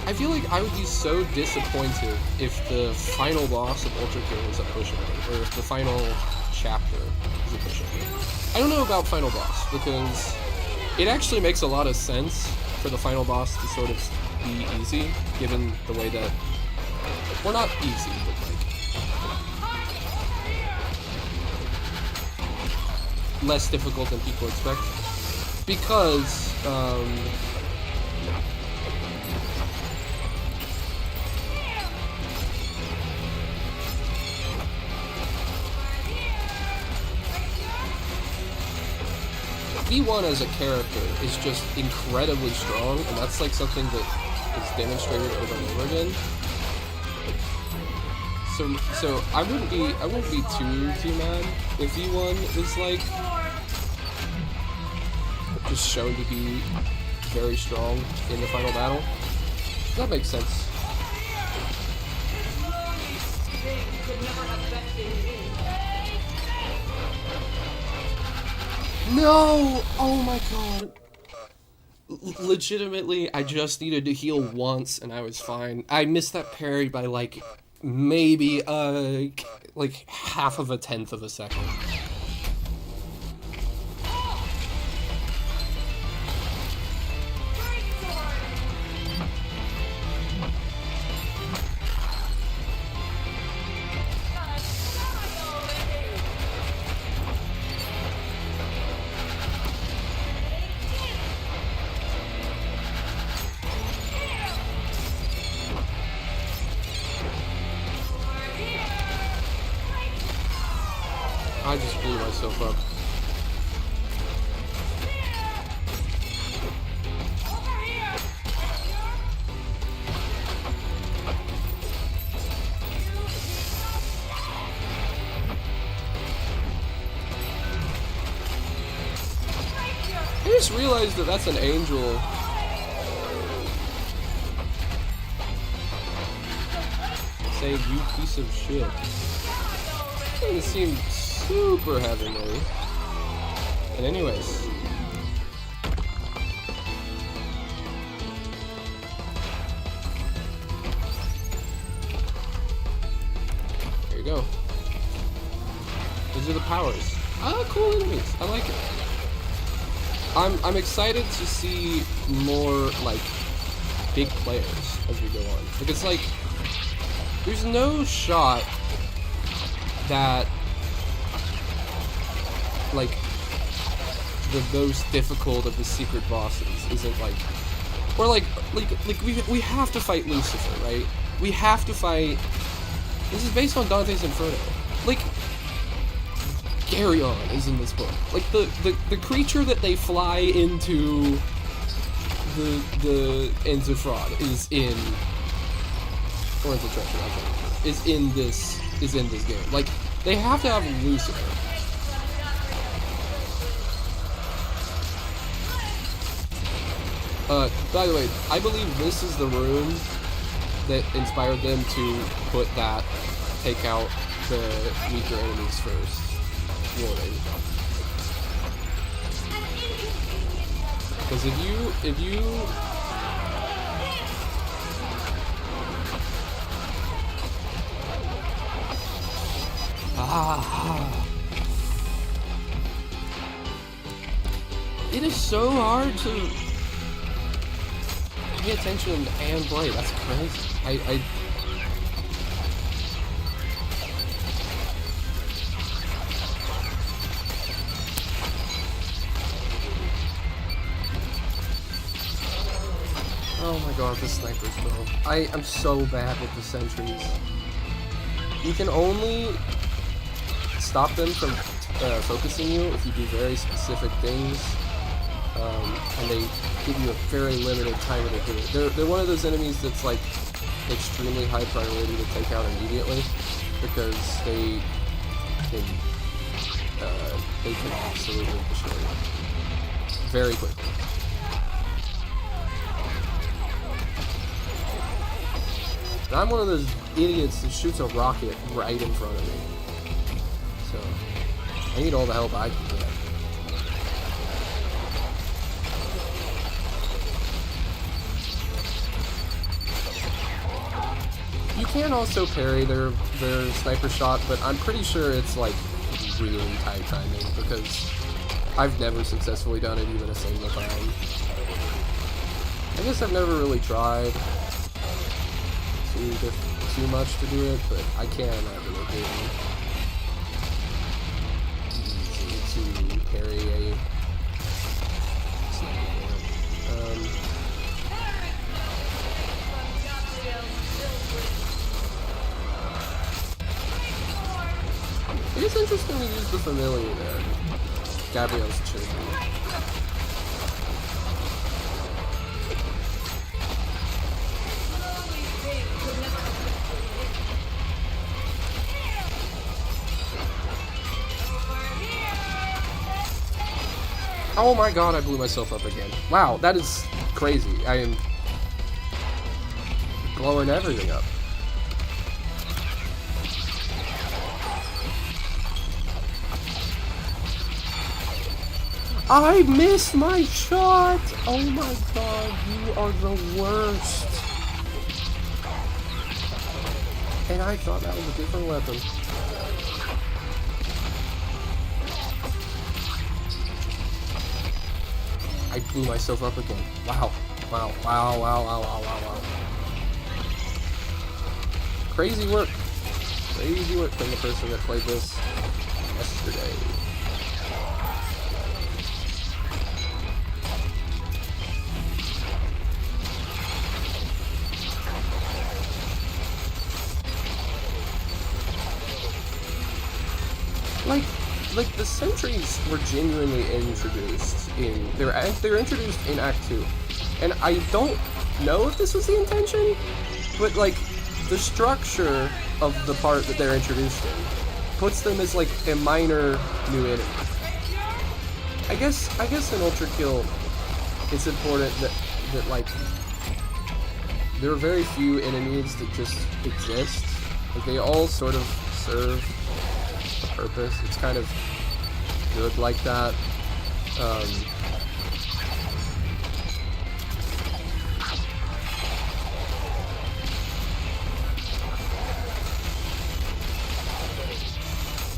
I feel like I would be so disappointed if the final boss of Ultrakill was a pushover, or if the final chapter is a pushover. I don't know about final boss, because it actually makes a lot of sense for the final boss to sort of be easy, given the way that, well, not easy, but like less difficult than people expect, because V1 as a character is just incredibly strong, and that's like something that is demonstrated over and over again. So I wouldn't be too mad if V1 was like just shown to be very strong in the final battle. That makes sense. No! Oh my god. Legitimately, I just needed to heal once and I was fine. I missed that parry by like maybe like half of a tenth of a second. I just blew myself up. I just realized that that's an angel. Say, you piece of shit. Doesn't seem super heavenly. And anyways. There you go. These are the powers. Ah, cool enemies. I like it. I'm excited to see more, like, big players as we go on. Like, it's like, there's no shot that, like, the most difficult of the secret bosses isn't, like, or, like, we have to fight Lucifer, right? We have to fight, this is based on Dante's Inferno. Like, Garyon is in this book. Like, the creature that they fly into into Fraud is in, or into Treasure, I think, is in this game. Like, they have to have Lucifer. By the way, I believe this is the room that inspired them to put that, take out the weaker enemies first warning. Because if you it is so hard to pay attention and play. That's crazy. Oh my god, the snipers, bro. I am so bad with the sentries. You can only stop them from focusing you if you do very specific things, and they give you a very limited timer to do it. They're one of those enemies that's like extremely high priority to take out immediately because they can absolutely destroy you very quickly. And I'm one of those idiots that shoots a rocket right in front of me. So, I need all the help I can get. You can also parry their sniper shot, but I'm pretty sure it's like really tight timing because I've never successfully done it even a single time. I guess I've never really tried too much to do it, but I can imagine it being easy to parry a sniper. It is interesting to use the familiar there. Gabrielle's children. Oh my god, I blew myself up again. Wow, that is crazy. I am blowing everything up. I missed my shot! Oh my god, you are the worst. And I thought that was a different weapon. I blew myself up again. Wow. Wow, wow, wow, wow, wow, wow, wow. Crazy work. Crazy work from the person that played this yesterday. Like the sentries were genuinely introduced in they're introduced in Act 2, and I don't know if this was the intention, but like the structure of the part that they're introduced in puts them as like a minor new enemy. I guess in Ultrakill it's important that like there are very few enemies that just exist. Like they all sort of serve purpose. It's kind of good like that.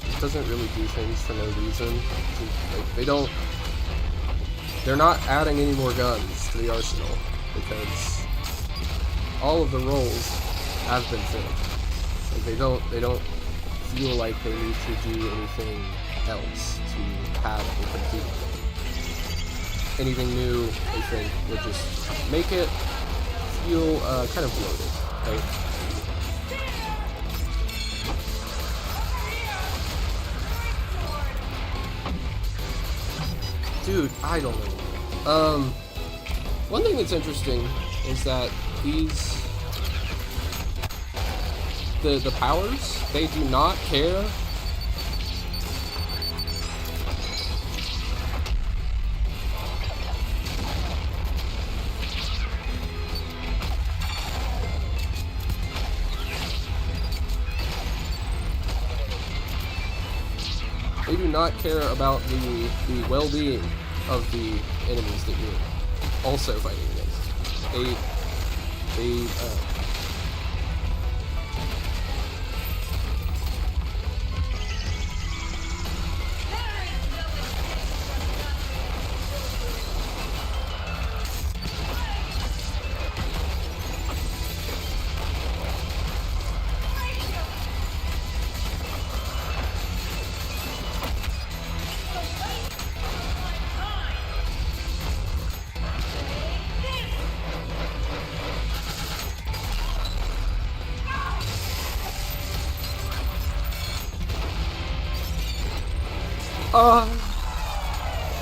It doesn't really do things for no reason. Like they're not adding any more guns to the arsenal because all of the roles have been filled. Like they don't feel like they need to do anything else to have a complete game. Anything new, I think, would just make it feel kind of bloated, right? Dude, I don't know. One thing that's interesting is that the powers, they do not care about the well-being of the enemies that you're also fighting against.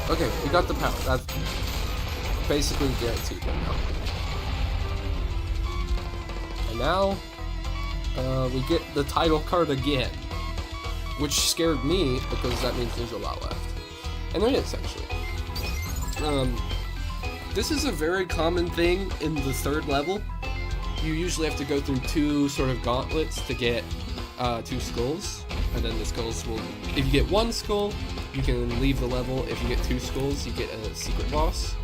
Okay, we got the power. That's basically guaranteed right now. And now, we get the title card again, which scared me because that means there's a lot left. And there is, actually. This is a very common thing in the third level. You usually have to go through two sort of gauntlets to get 2 skulls. And then the skulls will, if you get 1 skull, you can leave the level. If you get 2 skulls, you get a secret boss.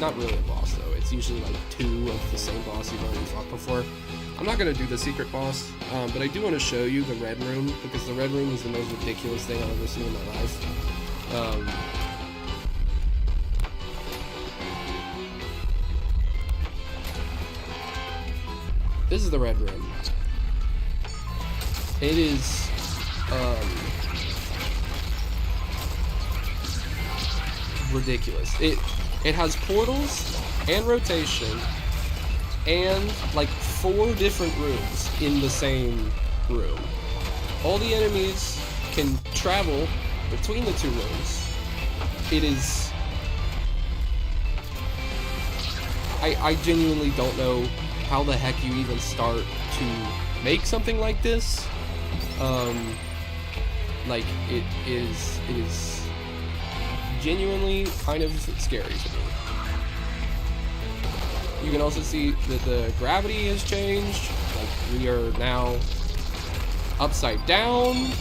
Not really a boss though, it's usually like 2 of the same boss you've already fought before. I'm not going to do the secret boss, but I do want to show you the red room, because the red room is the most ridiculous thing I've ever seen in my life. This is the red room. It is, ridiculous. It has portals and rotation and like 4 different rooms in the same room. All the enemies can travel between the 2 rooms. It is... I genuinely don't know how the heck you even start to make something like this. Like, it is genuinely kind of scary to me. You can also see that the gravity has changed. Like, we are now upside down.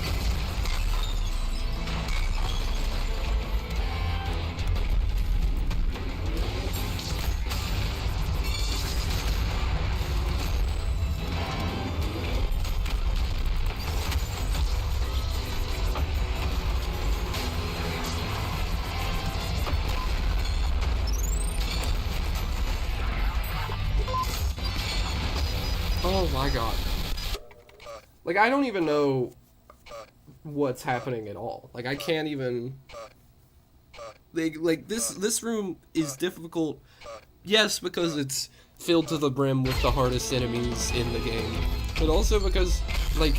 Oh my god. Like, I don't even know what's happening at all. Like, I can't even... Like this room is difficult, yes, because it's filled to the brim with the hardest enemies in the game, but also because, like,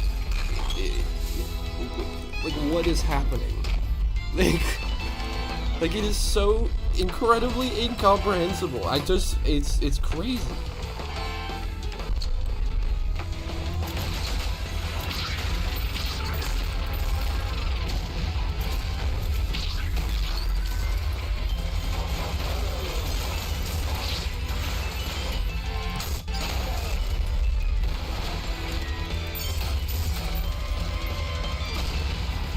what is happening? Like, it is so incredibly incomprehensible. It's crazy.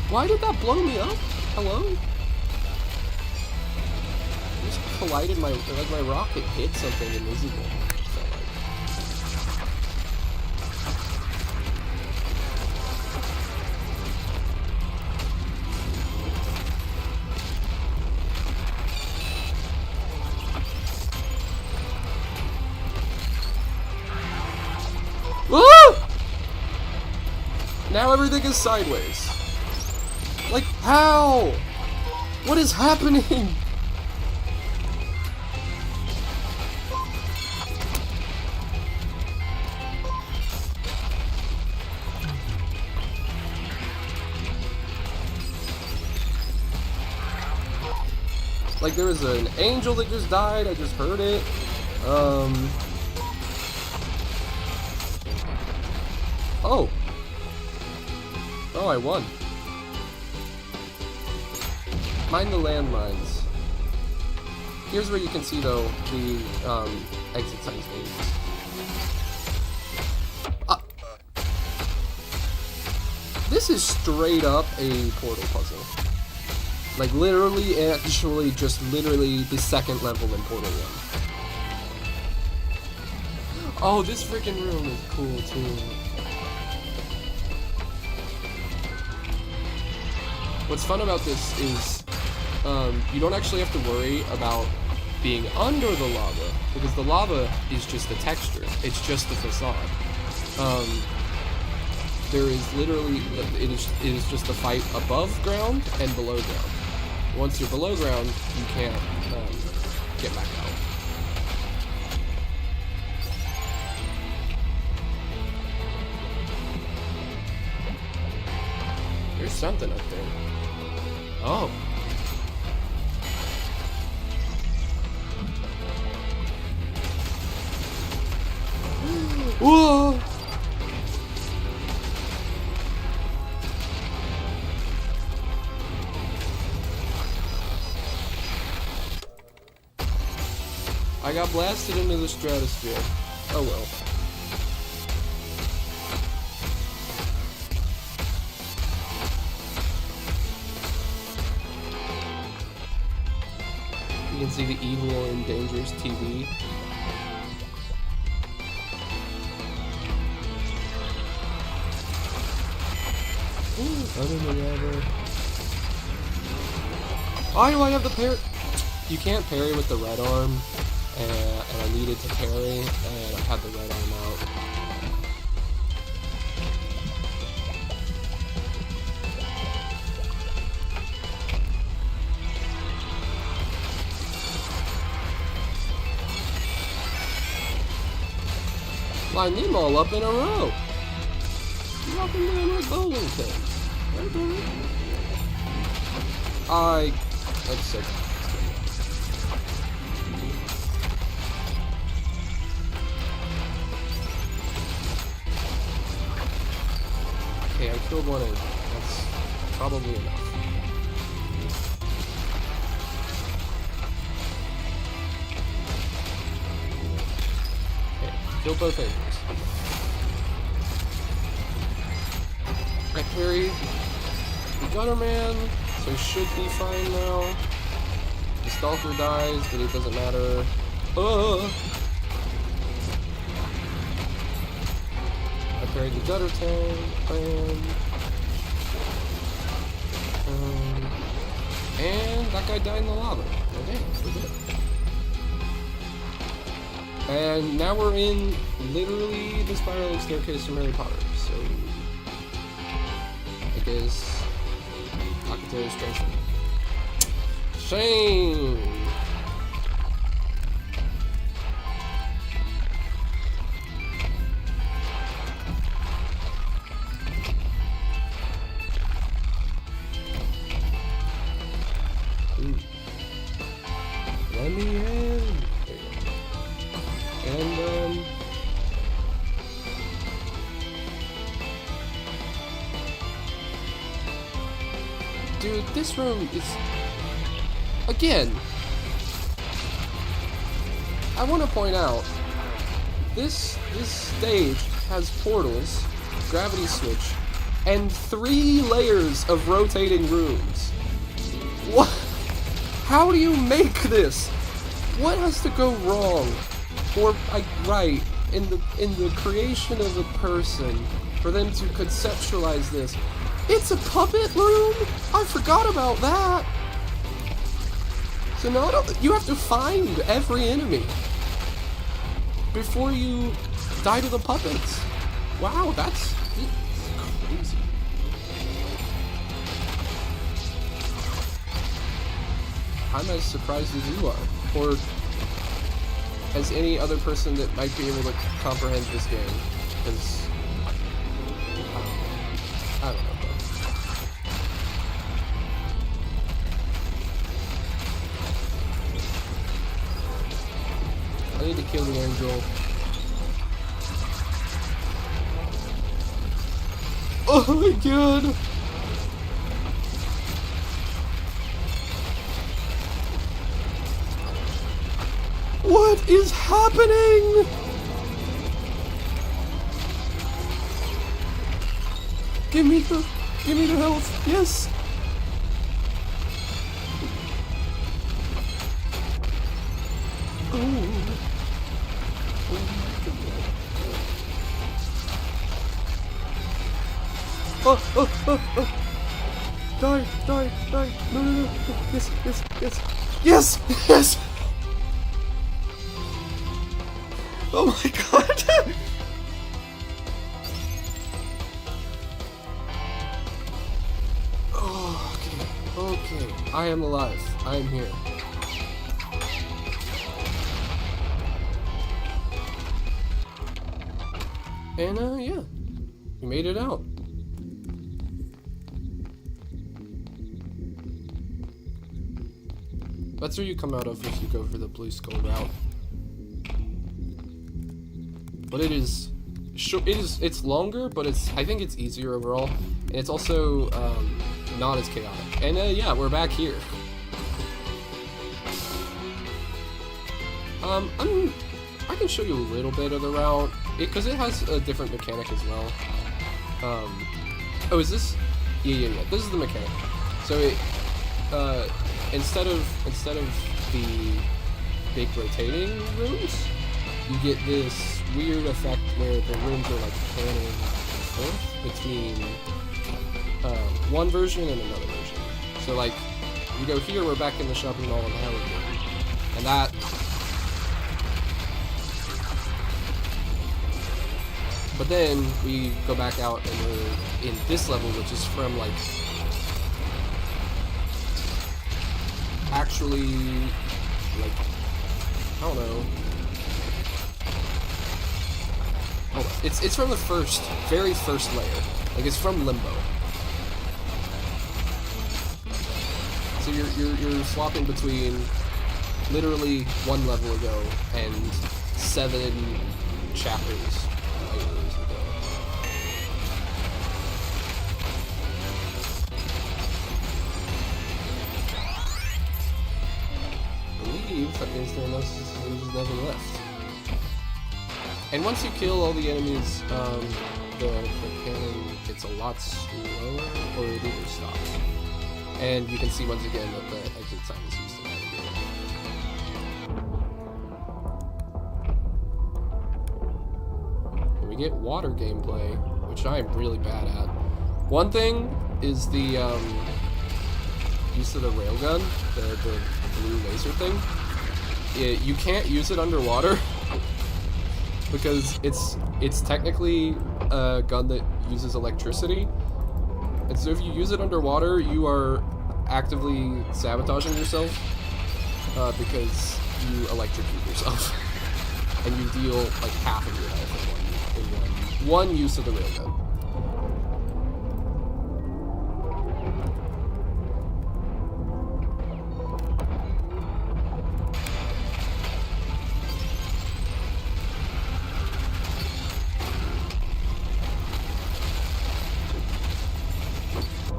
Why did that blow me up? Hello? I just collided my rocket hit something invisible. Woo! Now everything is sideways. Like, how? What is happening? Like, there was an angel that just died, I just heard it. Oh. Oh, I won. Mind the landmines. Here's where you can see, though, the exit signs names. This is straight up a portal puzzle. Like, literally, actually, just literally the second level in Portal 1. Oh, this freaking room is cool, too. What's fun about this is you don't actually have to worry about being under the lava, because the lava is just the texture. It's just the facade. There is literally, it is just a fight above ground and below ground. Once you're below ground, you can't get back out. There's something up there. Oh. Whoa! I got blasted into the stratosphere. Oh well. You can see the evil and dangerous TV. Why do I have the parry? You can't parry with the red arm, and I needed to parry, and I had the red arm out. Line them all up in a row. Walking down like bowling pins. That's sick. Okay, I killed one egg. That's probably enough. Kill both angels. I parry the Gutter Man, so he should be fine now. The Stalker dies, but it doesn't matter. I parried the Gutter Tank, and that guy died in the lava. Okay, we're good. And now we're in literally the spiraling staircase from Harry Potter, so I guess Akato's transfer. Shame! Ooh. Let me in! There you go. And, dude, this room is, again, I want to point out, this stage has portals, gravity switch, and 3 layers of rotating rooms. What? How do you make this? What has to go wrong? Or right in the creation of a person for them to conceptualize this? It's a puppet room? I forgot about that. So now you have to find every enemy before you die to the puppets. Wow, that's crazy. I'm as surprised as you are, or as any other person that might be able to comprehend this game, because I don't know. I need to kill the angel. Oh my god! What is happening? Give me the health. Yes. Oh. Die. No. Yes. Oh my god! Oh, okay. I am alive. I am here. And, yeah. We made it out. That's where you come out of if you go for the Blue Skull route. But it's longer, but I think it's easier overall, and it's also not as chaotic. And yeah, we're back here. I can show you a little bit of the route because it has a different mechanic as well. Oh, is this? Yeah. This is the mechanic. So it instead of the big rotating rooms, you get this weird effect where the rooms are like panning forth between one version and another version. So like, you go here, we're back in the shopping mall in Howard, and that. But then we go back out and we're in this level, which is from like actually like, I don't know. Hold on. It's from the very first layer. Like, it's from Limbo. So you're swapping between literally one level ago and 7 chapters layers ago. I believe that means there's nothing left. And once you kill all the enemies, the cannon gets a lot slower, or it either stops. And you can see once again that the exit sign is used to navigate. And we get water gameplay, which I am really bad at. One thing is the use of the railgun, the blue laser thing. You can't use it underwater because it's technically a gun that uses electricity. And so if you use it underwater, you are actively sabotaging yourself because you electrocute yourself. And you deal like half of your health in one use of the railgun.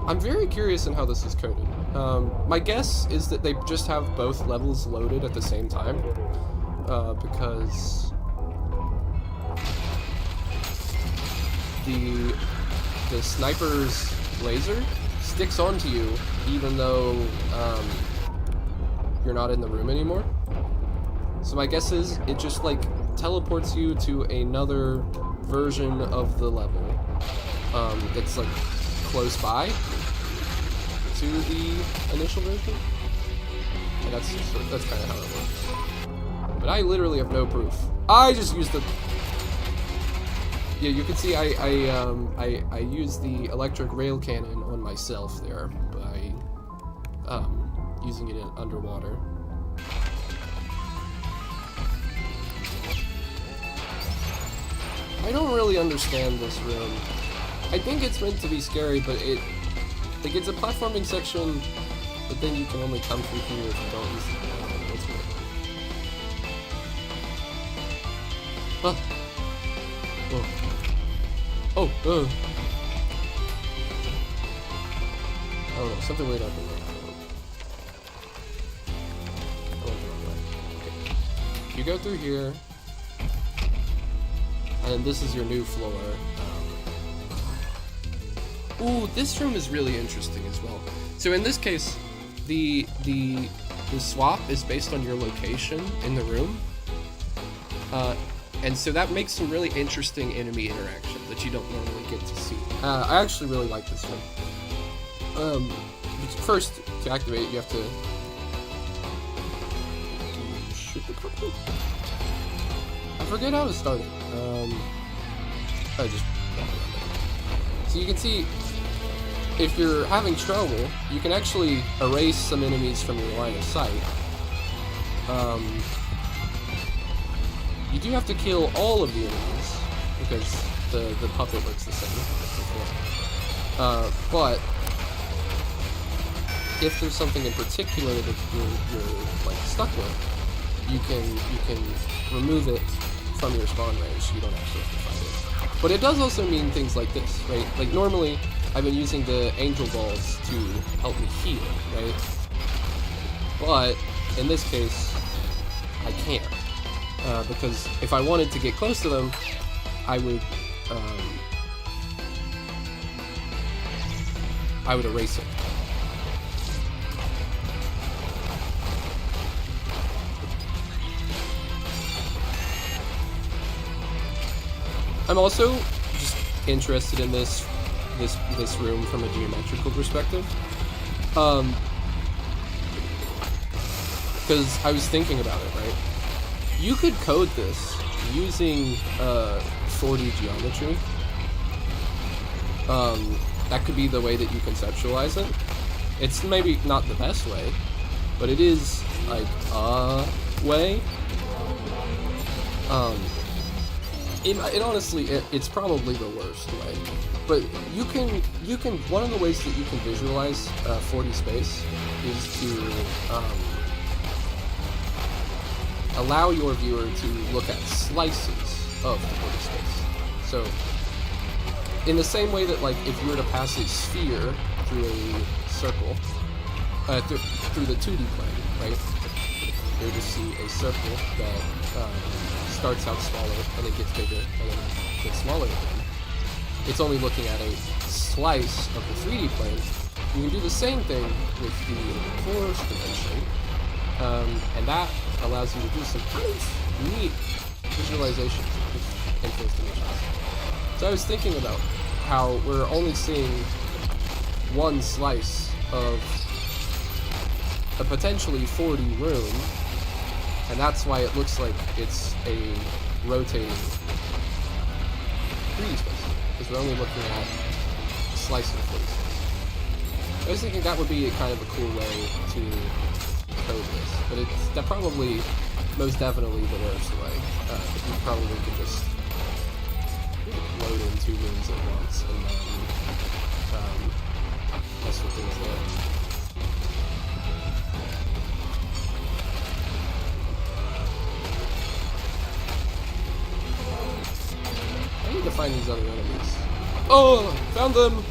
I'm very curious in how this is coded. My guess is that they just have both levels loaded at the same time, because the sniper's laser sticks onto you even though you're not in the room anymore. So my guess is it just like teleports you to another version of the level that's like close by to the initial version. And that's kind of how it works. But I literally have no proof. I just used the... Yeah, you can see I used the electric rail cannon on myself there by using it underwater. I don't really understand this room. I think it's meant to be scary, but it's a platforming section, but then you can only come through here if you don't use the That's weird. Ah. Oh, oh no, something weird happened there. Okay. You go through here, and this is your new floor. Ooh, this room is really interesting as well. So in this case, the swap is based on your location in the room. And so that makes some really interesting enemy interaction that you don't normally get to see. I actually really like this one. First, to activate, you have to shoot the couple. I forget how it started. So you can see, if you're having trouble, you can actually erase some enemies from your line of sight. You do have to kill all of the enemies, because the puppet looks the same. But if there's something in particular that you're like stuck with, you can remove it from your spawn range, so you don't actually have to fight it. But it does also mean things like this, right? Like normally, I've been using the angel balls to help me heal, right? But in this case, I can't. Because if I wanted to get close to them, I would erase it. I'm also just interested in this room from a geometrical perspective. Because I was thinking about it, right? You could code this using 4D geometry. That could be the way that you conceptualize it. It's maybe not the best way, but it is like a way. It honestly, it's probably the worst way. But you can one of the ways that you can visualize 4D space is to allow your viewer to look at slices of the 4D space. So, in the same way that, like, if you were to pass a sphere through a circle, through the 2D plane, right? you'll just see a circle that starts out smaller and it gets bigger and then gets smaller again. It's only looking at a slice of the 3D plane. You can do the same thing with the coarse dimension, and that allows you to do some kind of neat visualizations in first dimensions. So I was thinking about how we're only seeing one slice of a potentially 4D room, and that's why it looks like it's a rotating 3D space, because we're only looking at a slice of the 4D space. I was thinking that would be kind of a cool way to code this, but that probably, most definitely the worst way. You probably could just load in 2 rooms at once and then mess with things there. I need to find these other enemies. Oh! Found them!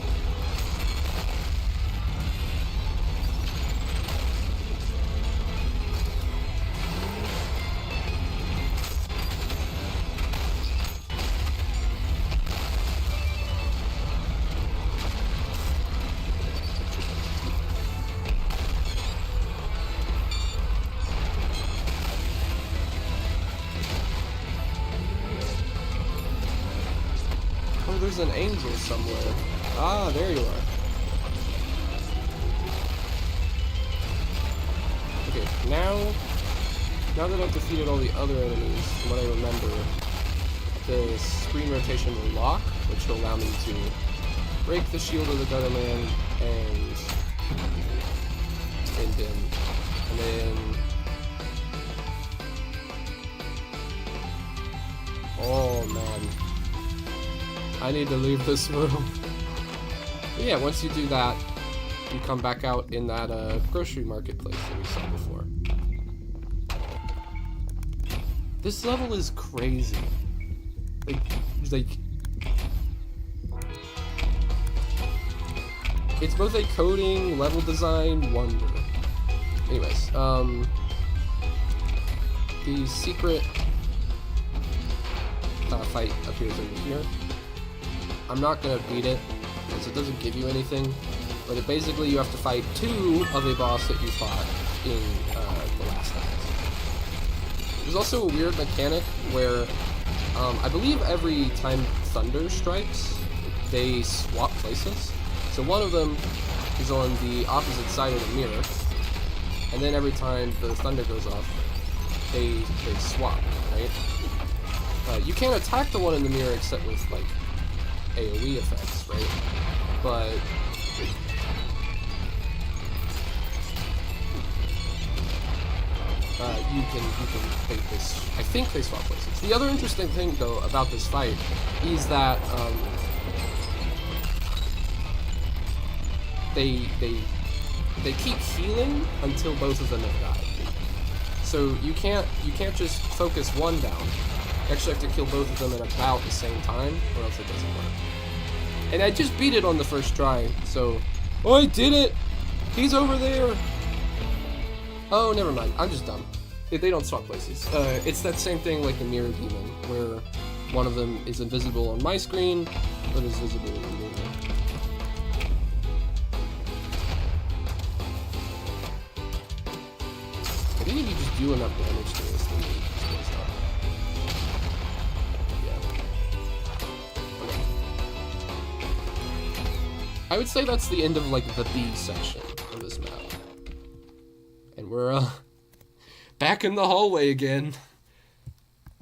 Oh, there's an angel somewhere. Ah, there you are. Okay, now that I've defeated all the other enemies, from what I remember, the screen rotation will lock, which will allow me to break the shield of the Gutter Man and end him. And then... oh, man. I need to leave this room. But yeah, once you do that, you come back out in that grocery marketplace that we saw before. This level is crazy. Like it's both a coding, level design wonder. Anyways, the secret fight appears over here. I'm not gonna beat it, because it doesn't give you anything, but it basically you have to fight 2 of a boss that you fought in the last act. There's also a weird mechanic where, I believe every time thunder strikes, they swap places. So one of them is on the opposite side of the mirror, and then every time the thunder goes off, they swap, right? You can't attack the one in the mirror except with, like, AoE effects, right? But you can I think they swap places. The other interesting thing though about this fight is that they keep healing until both of them have died. So you can't just focus one down. You actually have to kill both of them at about the same time, or else it doesn't work. And I just beat it on the first try, so... oh, I did it! He's over there! Oh, never mind. I'm just dumb. They don't swap places. It's that same thing like the Mirror Demon, where one of them is invisible on my screen, but is visible in the mirror. I think if you just do enough damage to this thing, it just goes up. I would say that's the end of, like, the B section of this map. And we're, back in the hallway again.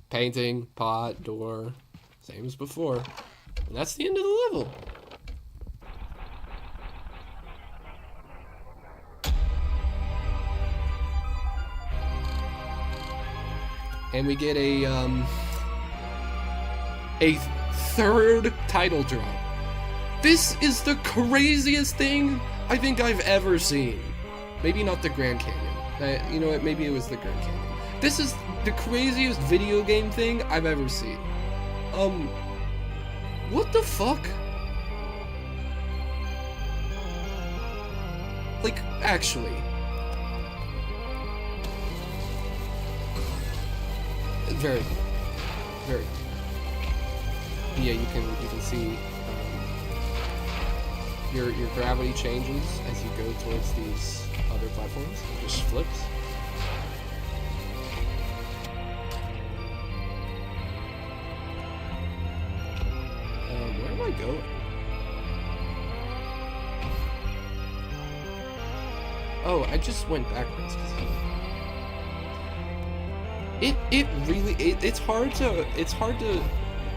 Painting, pot, door, same as before. And that's the end of the level. And we get a third title drop. This is the craziest thing I think I've ever seen. Maybe not the Grand Canyon. You know what? Maybe it was the Grand Canyon. This is the craziest video game thing I've ever seen. What the fuck? Like, actually. Very cool. Very cool. Yeah, you can see your gravity changes as you go towards these other platforms. It just flips. Where am I going? Oh, I just went backwards. It's hard to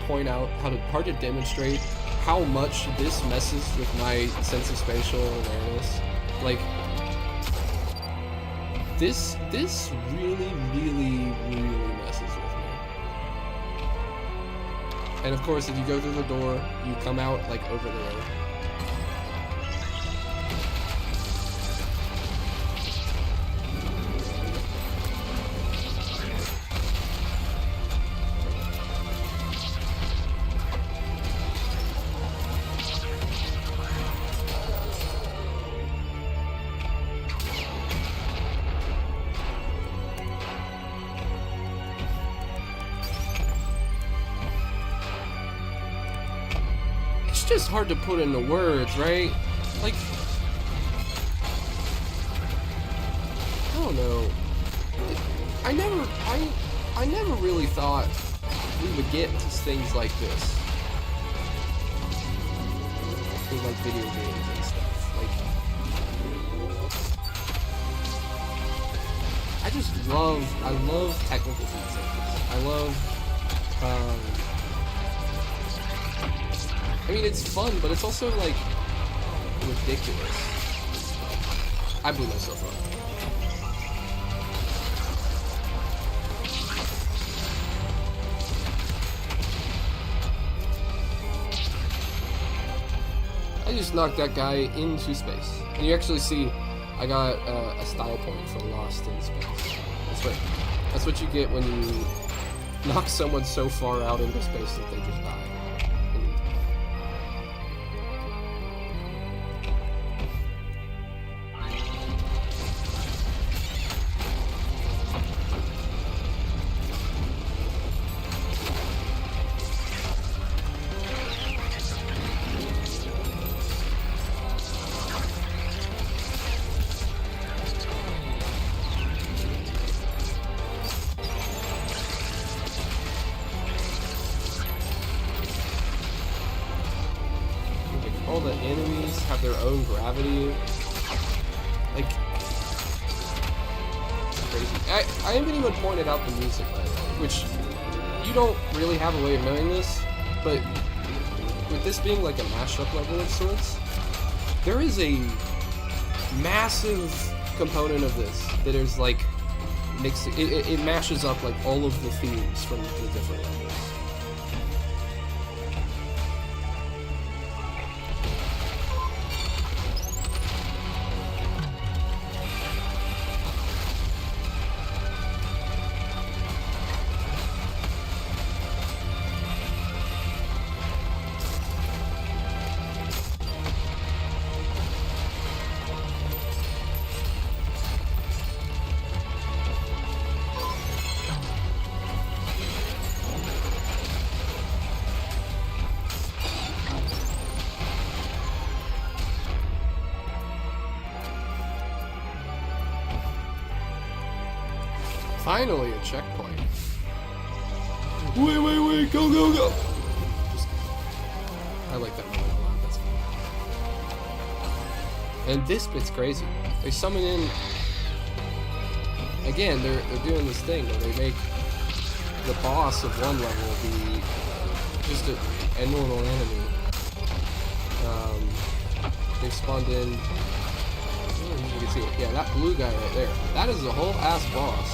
point out hard to demonstrate how much this messes with my sense of spatial awareness. Like this really messes with me. And of course, if you go through the door, you come out like over there. It's just hard to put into words, right? Like, I don't know. I never really thought we would get to things like this in like video games and stuff. Like, I love technical features. I love, I mean, it's fun, but it's also, like, ridiculous. I blew myself up. I just knocked that guy into space. And you actually see I got a style point for Lost in Space. That's what you get when you knock someone so far out into space that they just die. All the enemies have their own gravity. Like, it's crazy. I haven't even pointed out the music, by the way, which you don't really have a way of knowing this, but with this being like a mashup level of sorts, there is a massive component of this that is like mixed. It mashes up like all of the themes from the different levels. Finally, a checkpoint. Wait, go! Just, I like that moment a lot, that's fun. And this bit's crazy. They summon in... Again, they're doing this thing where they make the boss of one level be just a normal enemy. They've spawned in... You can see it. Yeah, that blue guy right there. That is a whole ass boss.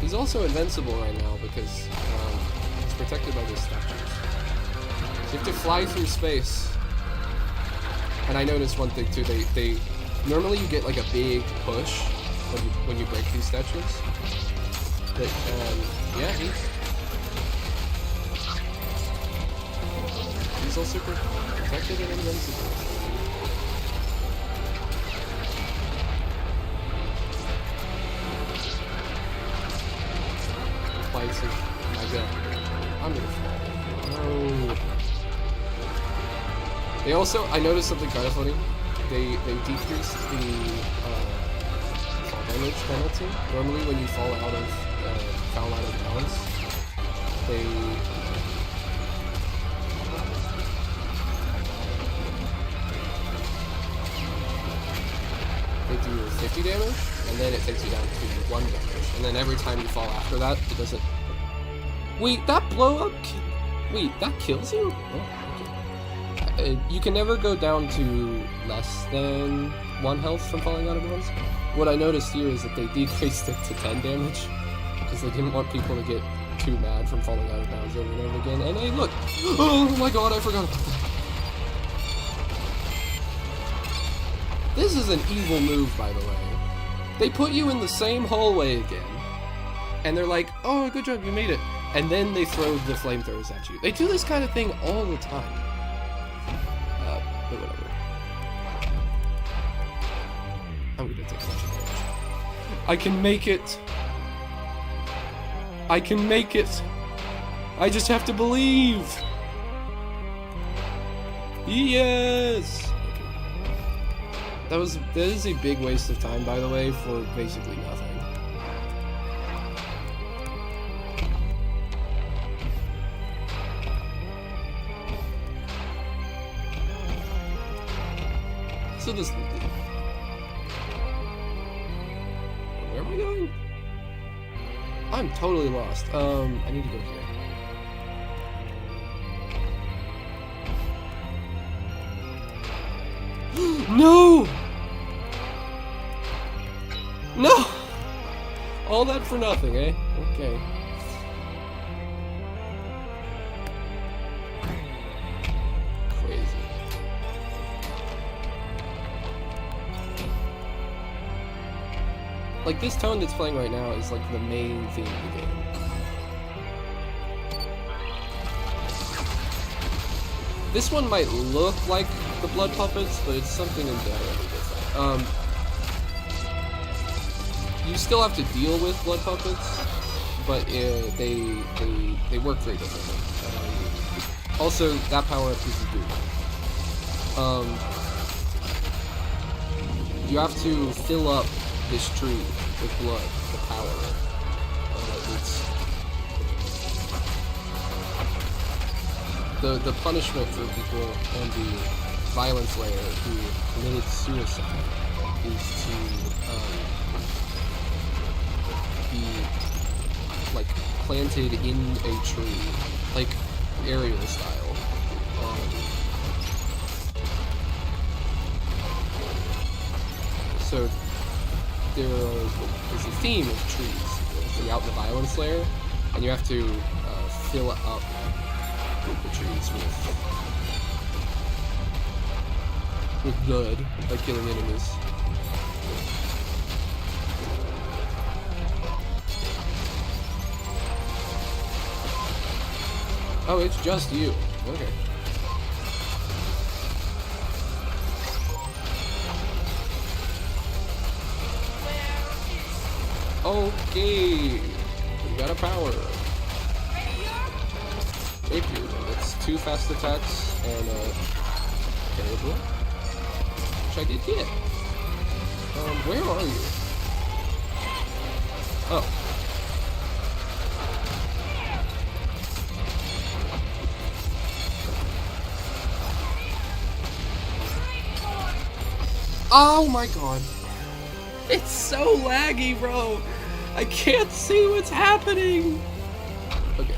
He's also invincible right now because he's protected by these statues. So you have to fly through space. And I noticed one thing too. They normally you get like a big push when you break these statues. But yeah, he's also protected and invincible. this is my gun. I'm gonna fall. No. They also, I noticed something kind of funny. They decreased the fall damage penalty. Normally, when you fall out of bounds, they do 50 damage, and then it takes you down to 1 damage. And then every time you fall after that, it doesn't. Wait, that blow up? Wait, that kills you? Oh, okay. You can never go down to less than 1 health from falling out of bounds. What I noticed here is that they decreased it to 10 damage because they didn't want people to get too mad from falling out of bounds over and over again. And hey, look! Oh my god, I forgot about that. This is an evil move, by the way. They put you in the same hallway again, and they're like, oh, good job, you made it. And then they throw the flamethrowers at you. They do this kind of thing all the time. But whatever. I'm gonna take a bunch of damage. I can make it! I can make it! I just have to believe! Yes! That is a big waste of time, by the way, for basically nothing. So this... Where am I going? I'm totally lost. I need to go here. No! No! All that for nothing, eh? Okay. Crazy. Like, this tone that's playing right now is, like, the main theme of the game. This one might look like the blood puppets, but it's something entirely different. You still have to deal with blood puppets, but they work very differently. Also, that power-up is good. You have to fill up this tree with blood to power it. The punishment for people on the violence layer who committed suicide is to be like planted in a tree, like aerial style. So there is a theme of trees throughout the violence layer, and you have to fill up the trees with blood by killing enemies. Oh, it's just you. Okay. Okay. We got a power. Rapier. That's 2 fast attacks and terrible. Which I did get. Where are you? Oh. Oh my god. It's so laggy, bro. I can't see what's happening. Okay.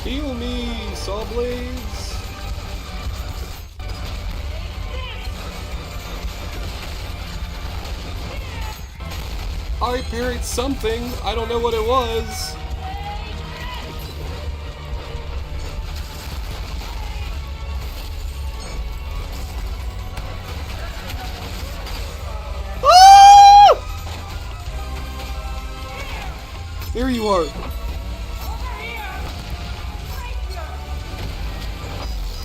Heal me, saw blades! I parried something, I don't know what it was. Here you are.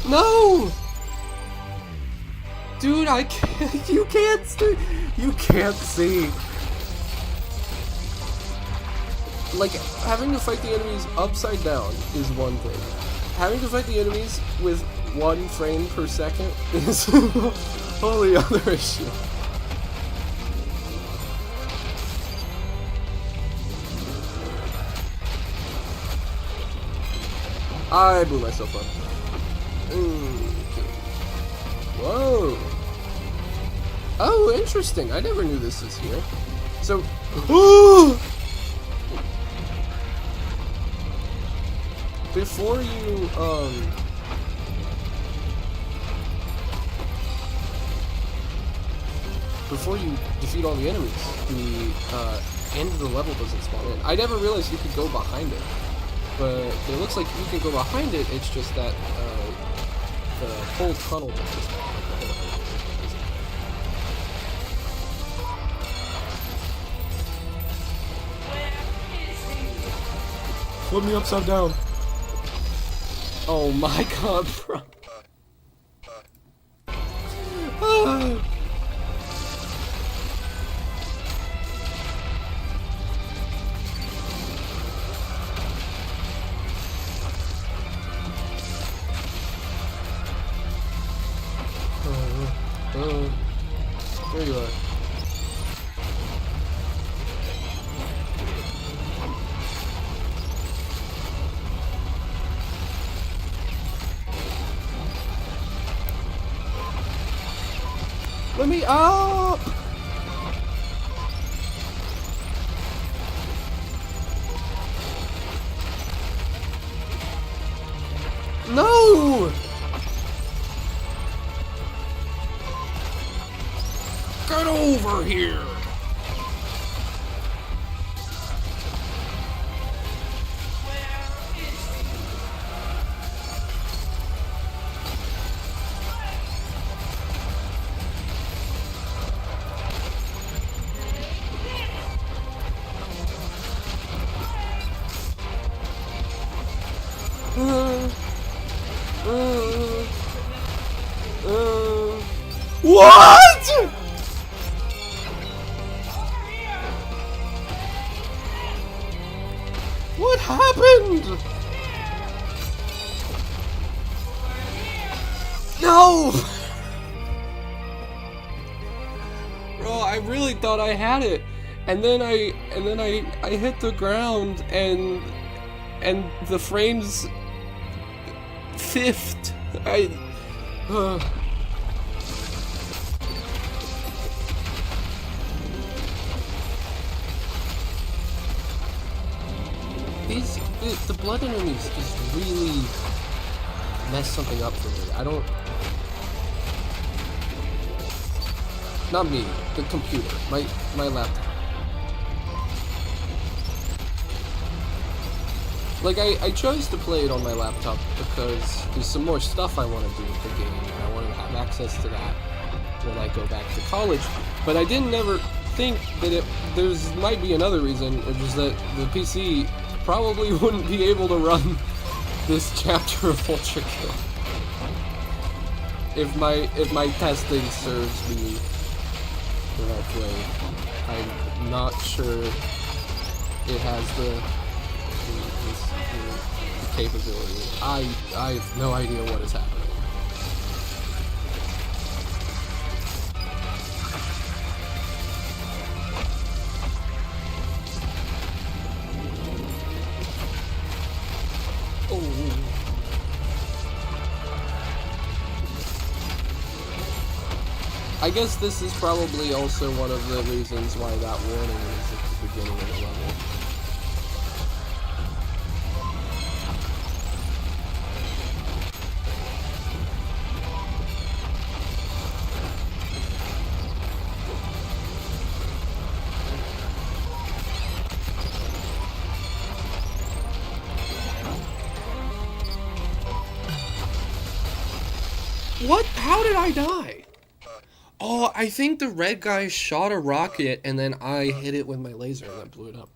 No! Dude, I can't. You can't see. You can't see. Like, having to fight the enemies upside down is one thing. Having to fight the enemies with 1 frame per second is a wholly other issue. I blew myself up. Okay. Whoa. Oh, interesting. I never knew this was here. So, before you, defeat all the enemies, the, end of the level doesn't spawn in. I never realized you could go behind it. But it looks like you can go behind it, it's just that, the whole tunnel doesn't spawn. Put me upside down. Oh my god, bro. There you are. Let me up! No! Get over here! What? What happened? No! Bro, I really thought I had it. And then I hit the ground and the frames fifth. The blood enemies just really mess something up for me. I don't... Not me, the computer, my laptop. Like, I chose to play it on my laptop because there's some more stuff I want to do with the game, and I want to have access to that when I go back to college. But I didn't ever think that there's might be another reason, which is that the PC probably wouldn't be able to run this chapter of Ultrakill if my testing serves me the right way. I'm not sure it has the capability. I have no idea what is happening. I guess this is probably also one of the reasons why that warning is at the beginning of the level. What? How did I die? Oh, I think the red guy shot a rocket and then I hit it with my laser and that blew it up.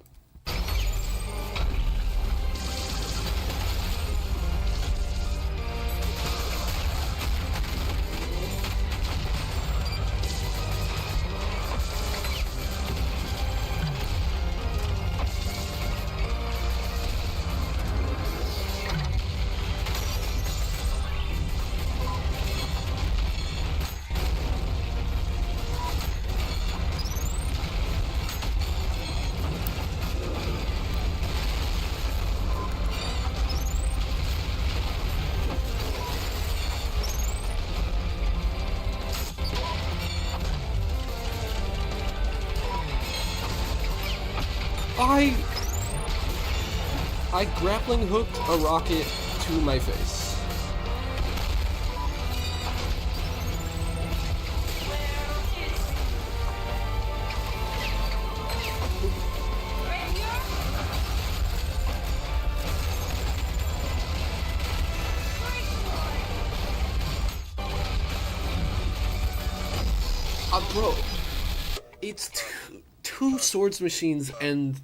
I grappling hooked a rocket to my face. Bro, it's two swords machines and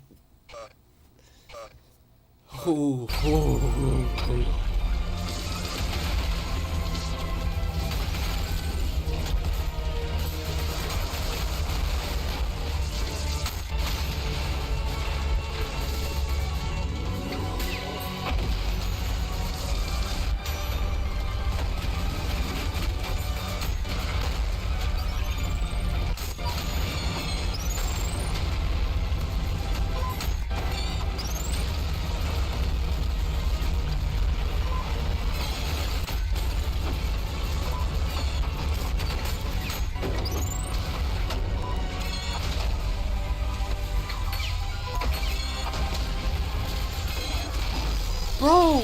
bro,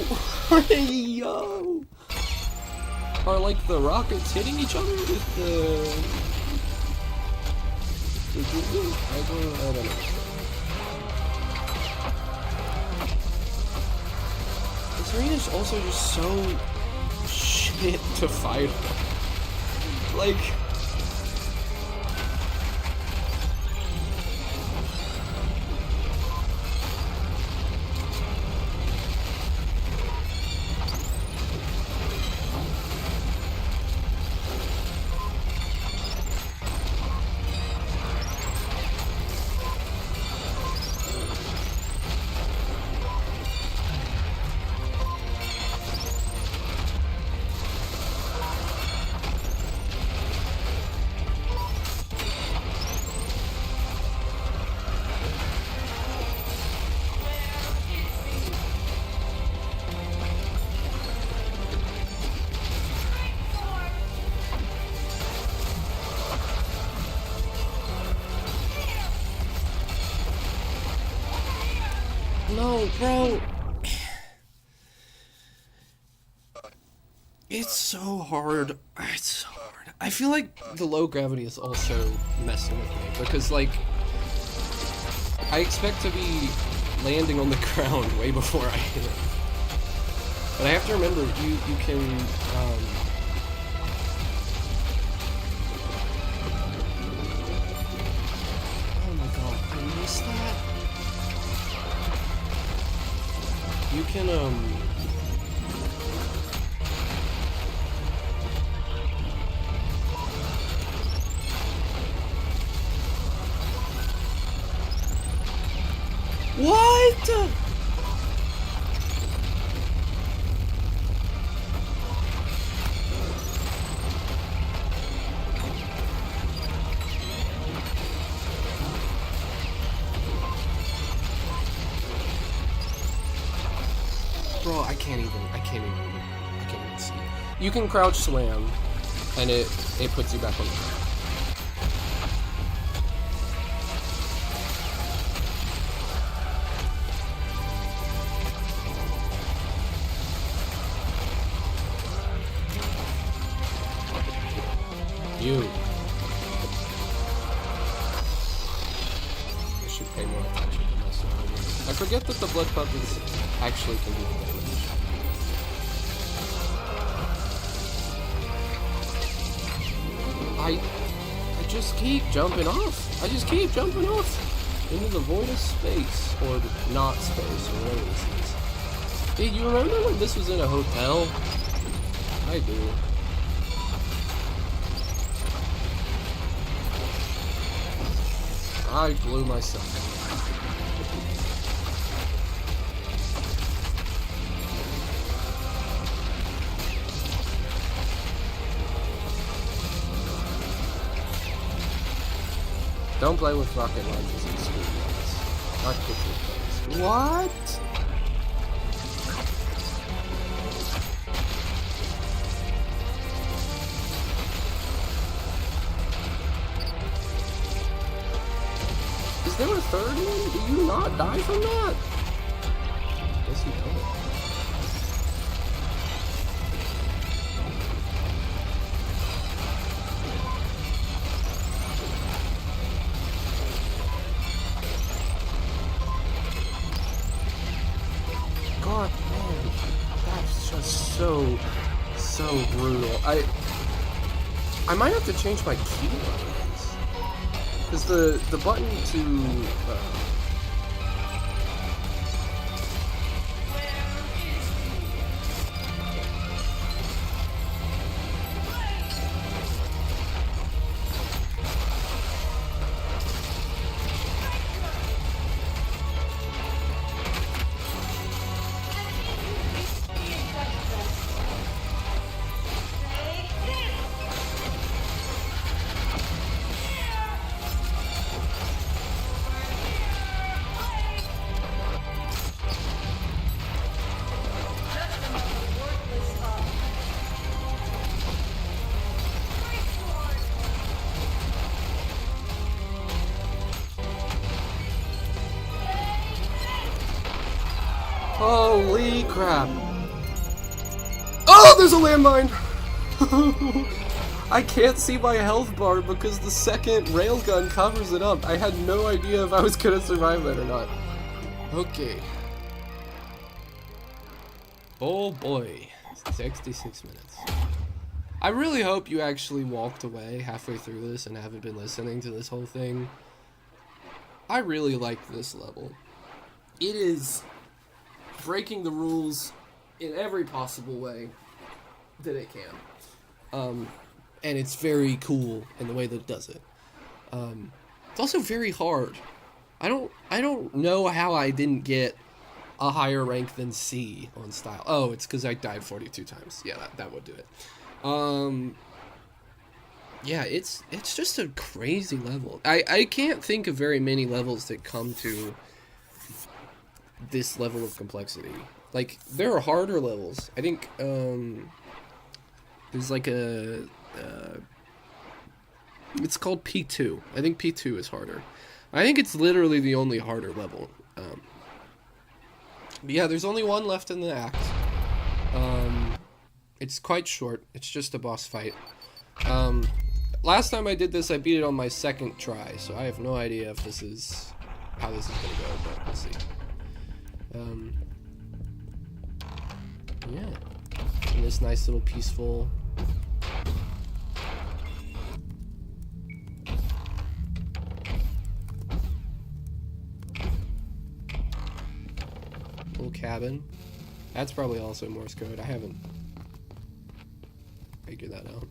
yo, are like the rockets hitting each other with the I don't know. This arena is also just so shit to fight. Like, no, bro. It's so hard. It's so hard. I feel like the low gravity is also messing with me because, like, I expect to be landing on the ground way before I hit it. But I have to remember, you can, oh my god, I missed that. You can, what? Bro, I can't even see. You can crouch slam, and it puts you back on the ground. I should pay more attention to my sword. I forget that the blood puppets actually can do the damage. I just keep jumping off. I just keep jumping off into the void of space, or not space, or whatever this is. Hey, you remember when this was in a hotel? I do. I blew myself. Don't play with rocket launchers in school, guys. Not good for things. What? Is there a third one? Do you not die from that? Guess you don't. God, man, that's just so brutal. I might have to change my key buttons, because the button to holy crap. Oh, there's a landmine! I can't see my health bar because the second railgun covers it up. I had no idea if I was gonna survive that or not. Okay. Oh boy. 66 minutes. I really hope you actually walked away halfway through this and haven't been listening to this whole thing. I really like this level. It is breaking the rules in every possible way that it can. And it's very cool in the way that it does it. It's also very hard. I don't know how I didn't get a higher rank than C on style. Oh, it's because I died 42 times. Yeah, that would do it. Yeah, it's just a crazy level. I can't think of very many levels that come to this level of complexity. Like, there are harder levels. I think, there's like a, it's called P2. I think P2 is harder. I think it's literally the only harder level. But yeah, there's only one left in the act. It's quite short. It's just a boss fight. Last time I did this, I beat it on my second try, so I have no idea if this is how this is gonna go, but we'll see. Yeah. In this nice little peaceful little cabin. That's probably also Morse code. I haven't figured that out.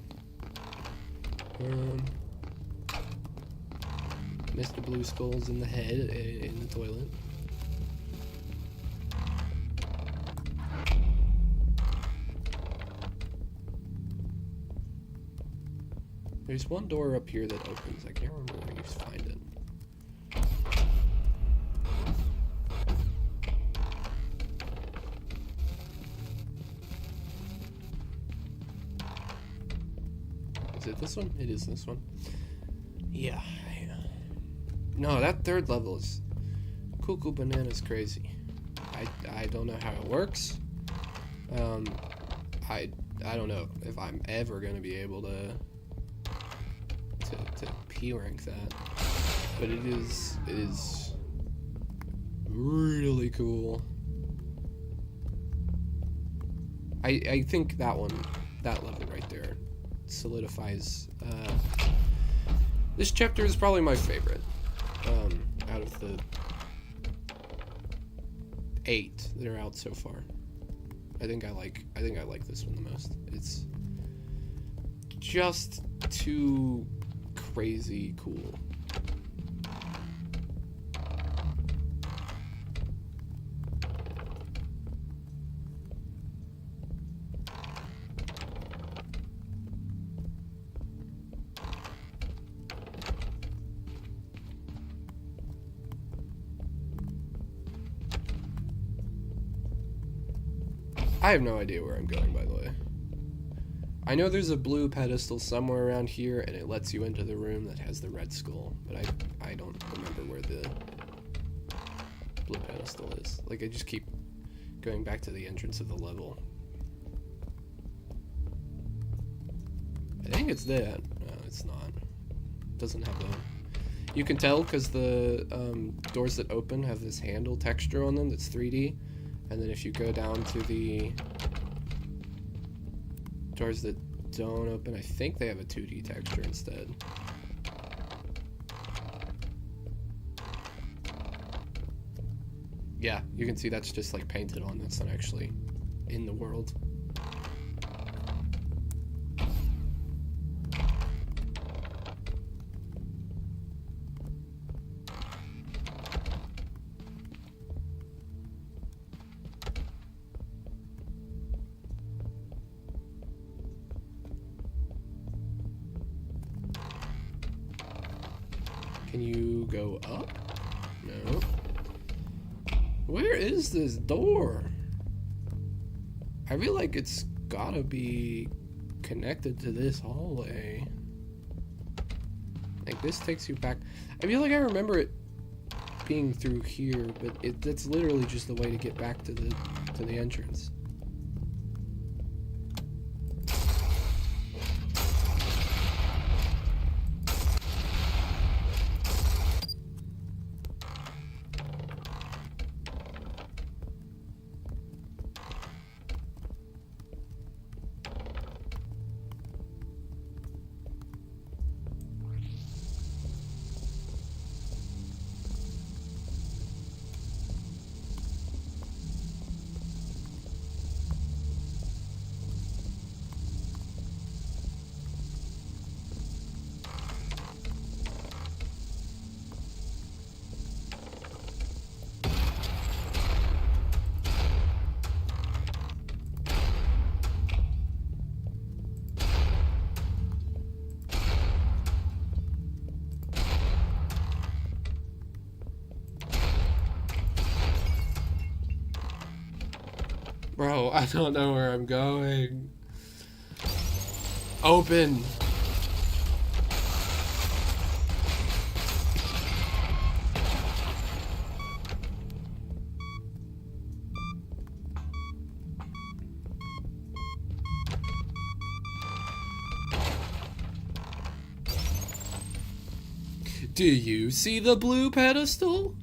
Mr. Blue Skull's in the head, in the toilet. There's one door up here that opens. I can't remember where you find it. Is it this one? It is this one. Yeah. No, that third level is cuckoo bananas crazy. I don't know how it works. I don't know if I'm ever gonna be able to P rank that, but it is really cool. I think that level right there solidifies. This chapter is probably my favorite out of the 8 that are out so far. I think I like this one the most. It's just too crazy cool. I have no idea where I'm going, by the way. I know there's a blue pedestal somewhere around here, and it lets you into the room that has the red skull, but I don't remember where the blue pedestal is. Like, I just keep going back to the entrance of the level. I think it's that. No, it's not. It doesn't have a... You can tell because the doors that open have this handle texture on them that's 3D. And then if you go down to the doors that don't open, I think they have a 2D texture instead. Yeah, you can see that's just like painted on. That's not actually in the world. Can you go up? No. Where is this door? I feel like it's gotta be connected to this hallway. Like, this takes you back. I feel like I remember it being through here, but that's literally just the way to get back to the entrance. Bro, I don't know where I'm going. Open. Do you see the blue pedestal?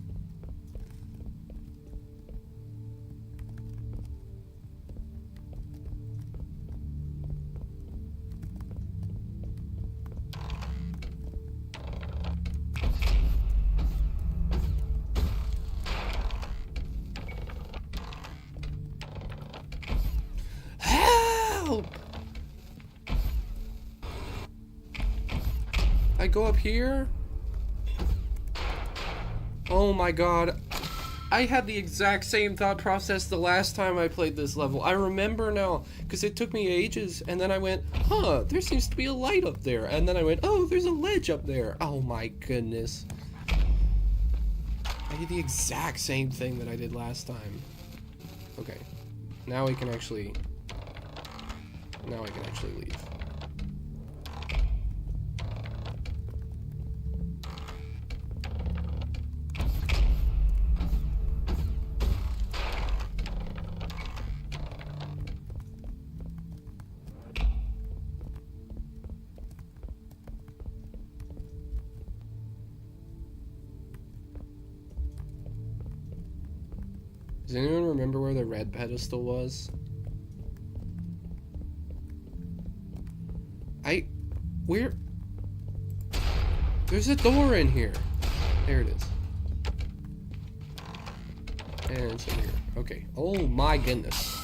Help! I go up here? Oh my god. I had the exact same thought process the last time I played this level. I remember now, because it took me ages, and then I went, huh, there seems to be a light up there. And then I went, oh, there's a ledge up there. Oh my goodness. I did the exact same thing that I did last time. Okay. Now we can actually... Now I can actually leave. Does anyone remember where the red pedestal was? I Where? There's a door in here. There it is. And it's in here. Okay. Oh my goodness.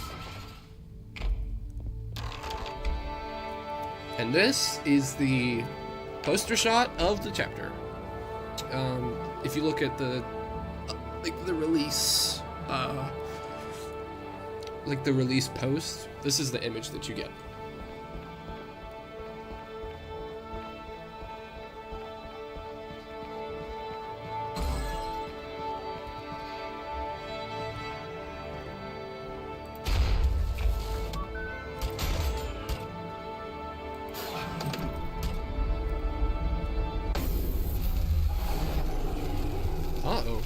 And this is the poster shot of the chapter. If you look at the like the release post, this is the image that you get. Uh-oh.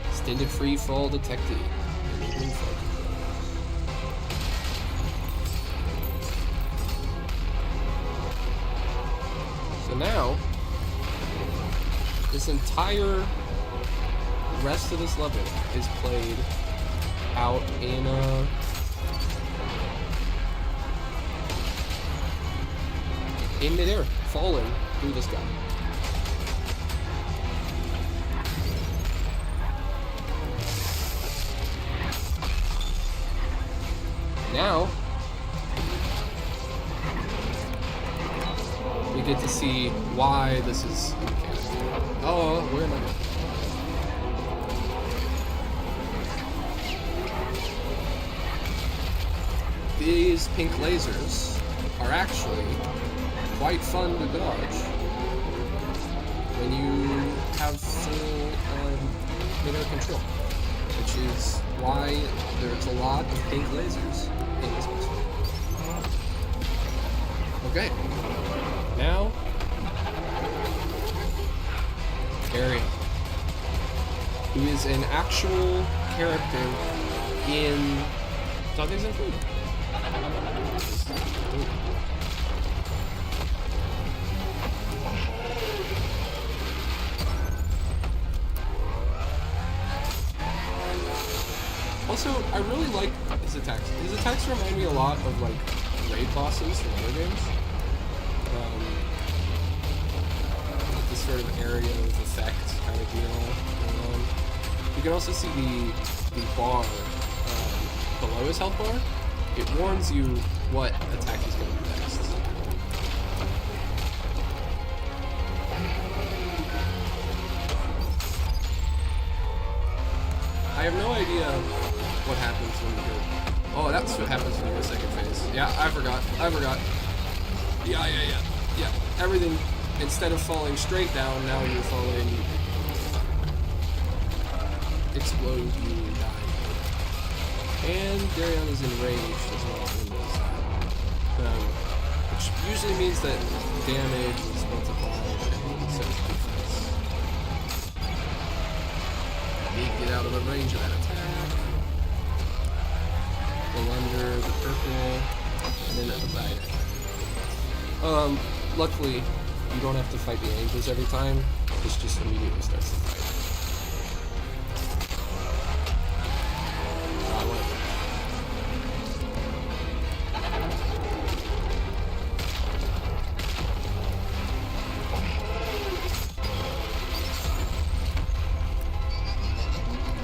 Extended free fall detected. Enabling fall controls. So now, this entire rest of this level is played out in midair, falling through the sky. Now, we get to see why this is mechanical. Oh, where am I going? These pink lasers are actually quite fun to dodge when you have full midair control, which is why there's a lot of pink lasers in this mission. Okay, now Ariel, who is an actual character in Something's Included. Also, I really like his attacks. His attacks remind me a lot of like raid bosses from other games. Like this sort of area of effect kind of deal going on. You can also see the bar below his health bar. It warns you what attack he's going to do next. I have no idea what happens when you go... Oh, that's what happens when you go second phase. Yeah, I forgot. Yeah. Everything, instead of falling straight down, now you're falling... Explode, you die. And Darion is enraged as well in this. Which usually means that damage is multiplied and so is defense. Get out of the range of that attack. Go under the purple, and then at the back. Luckily, you don't have to fight the angels every time. This just immediately starts the fight.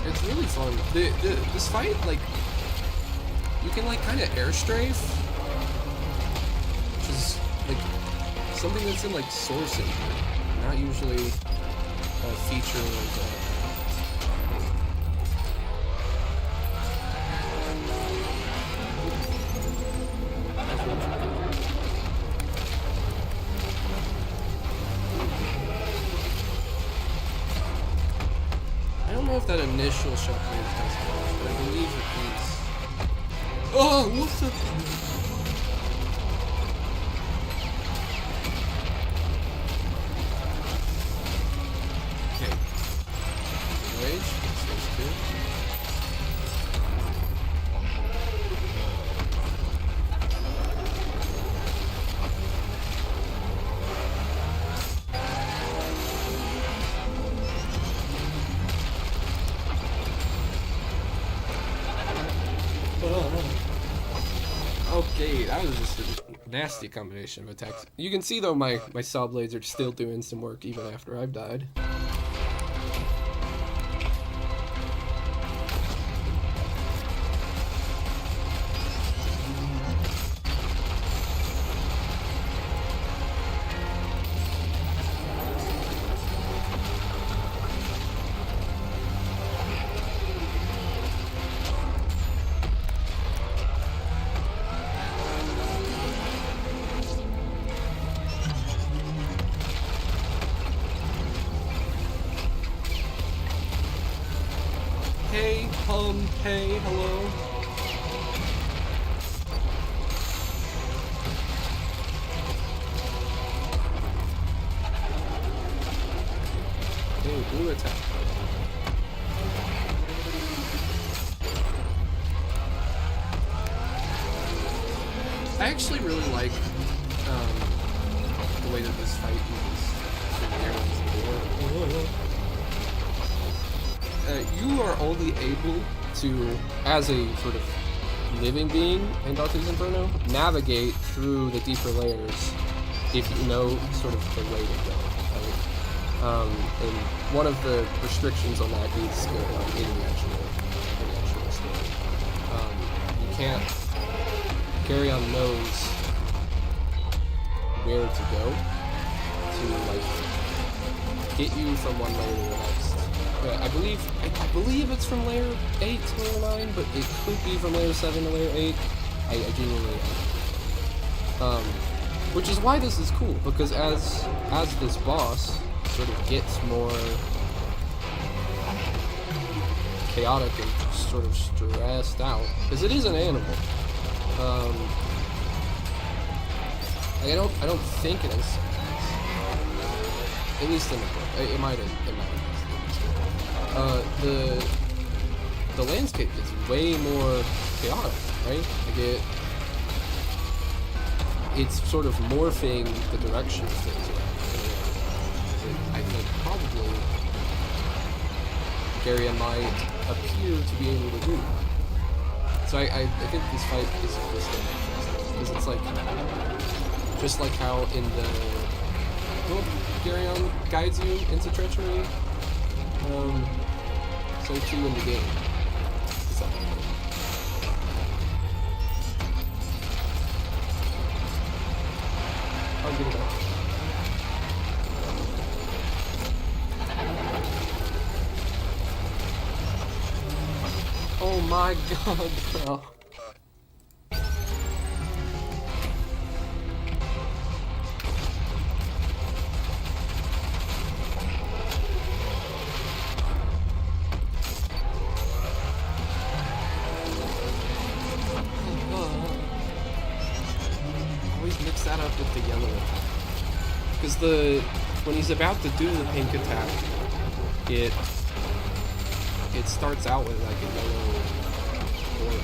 It's really fun. This fight, like, you can like kind of air strafe, which is like something that's in like Source Engine, not usually a feature of I don't know if that initial shockwave has much, but I believe it is. Oh, what the? Okay. Rage. Stage 2. Okay, that was just a nasty combination of attacks. You can see though my saw blades are still doing some work even after I've died. Hey, hey, hello. Hey, blue attack. I actually really like the way that this fight moves. You are only able to, as a sort of living being in Dante's Inferno, navigate through the deeper layers if you know sort of the way to go. Right? And one of the restrictions on that is in the actual story. You can't. Carry on knows where to go to like get you from one layer to the next. I believe it's from layer 8 to layer 9, but it could be from layer 7 to layer 8. I genuinely which is why this is cool, because as this boss sort of gets more chaotic and sort of stressed out, because it is an animal. I don't think it is. At least in the book, it might have. The landscape is way more chaotic, right? Like it's sort of morphing the direction of things around. I think probably Gary might appear to be able to do. So I think this fight is interesting because it's like just like how in the Gary guides you into treachery. So too in the game. So. I'll get it out. Oh my god, bro. Mix that up with the yellow attack, because when he's about to do the pink attack, it starts out with like a yellow aura.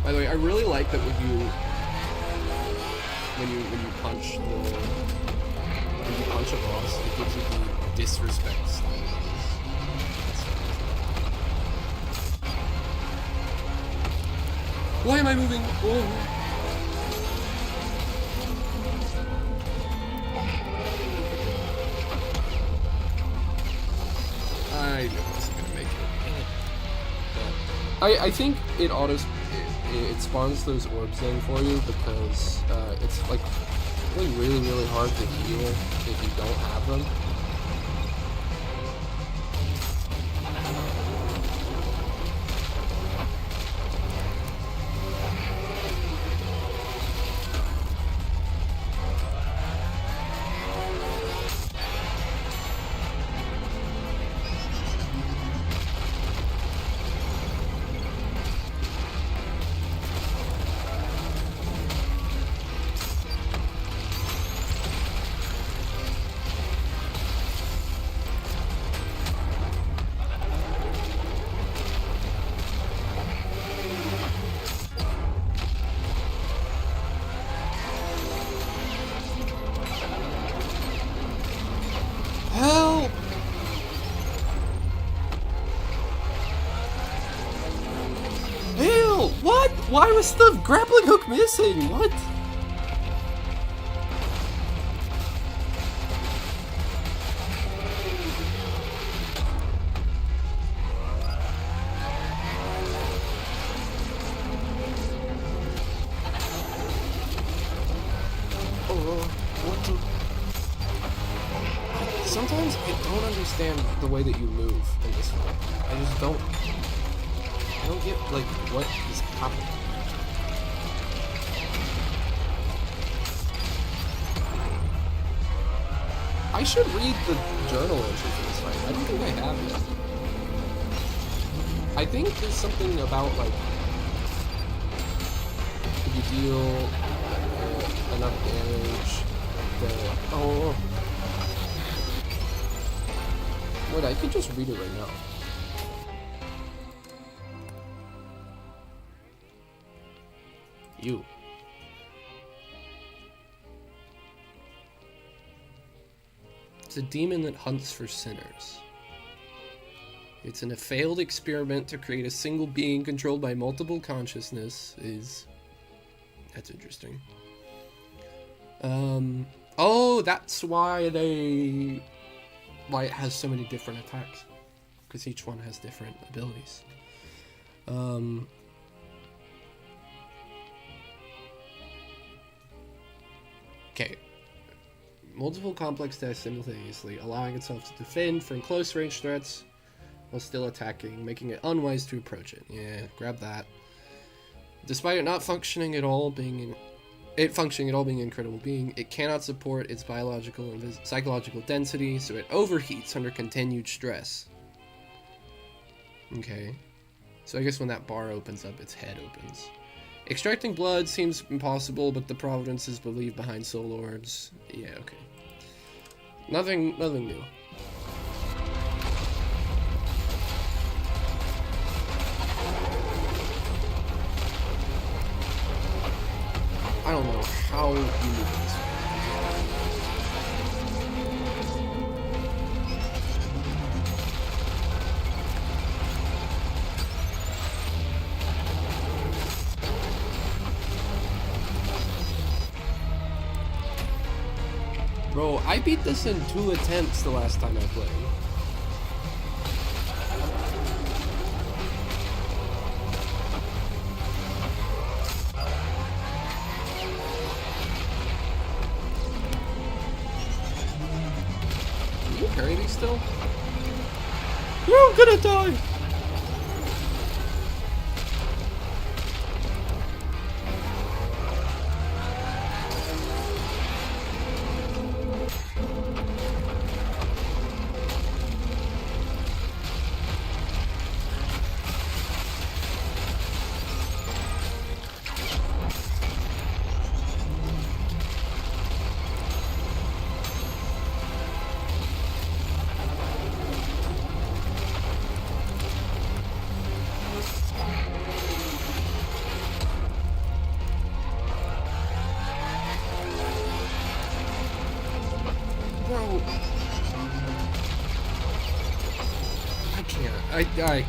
By the way, I really like that when you punch a boss, it gives you the disrespect style. Why am I moving? Oh. I knew I wasn't gonna make it. I think it spawns those orbs in for you because it's like really, really hard to heal if you don't have them. Why was the grappling hook missing? What? Sometimes I don't understand the way that you move in this one. I just don't. I don't get, like, what is happening. I should read the journal entry for this fight. I don't think I have yet. I think there's something about, like, if you deal enough damage, oh. Wait, I could just read it right now. You. It's a demon that hunts for sinners. It's in a failed experiment to create a single being controlled by multiple consciousness. That's interesting. Oh, that's why it has so many different attacks. Because each one has different abilities. Okay. Multiple complex tests simultaneously, allowing itself to defend from close range threats while still attacking, making it unwise to approach it. Yeah, grab that. Despite it not functioning at all, being incredible being, it cannot support its biological and psychological density, so it overheats under continued stress. Okay. So I guess when that bar opens up, its head opens. Extracting blood seems impossible, but the providence is believed behind soul lords. Yeah, okay. Nothing new. I don't know how you move this. Bro, I beat this in 2 attempts the last time I played. Can you parry these still? You're gonna die!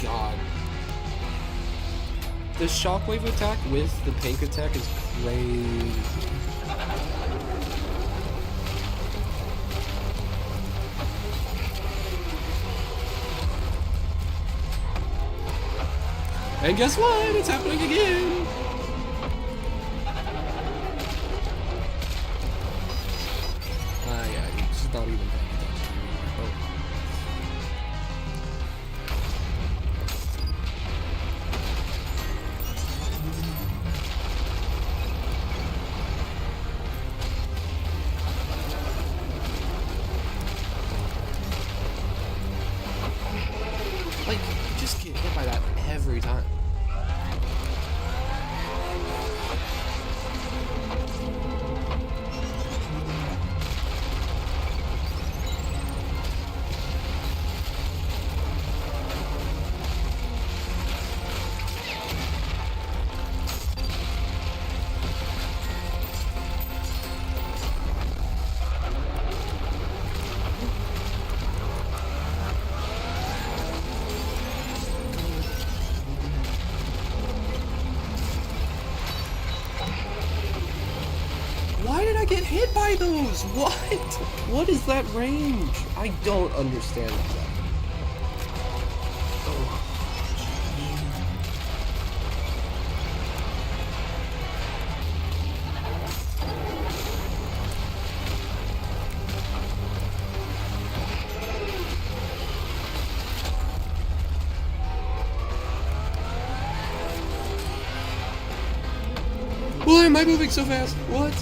God. The shockwave attack with the pink attack is crazy. And guess what? It's happening again! Yeah, he's not even paying attention anymore. Oh. Like, you just get hit by that every time. get hit by those? What? What is that range? I don't understand that. Oh. Why am I moving so fast? What?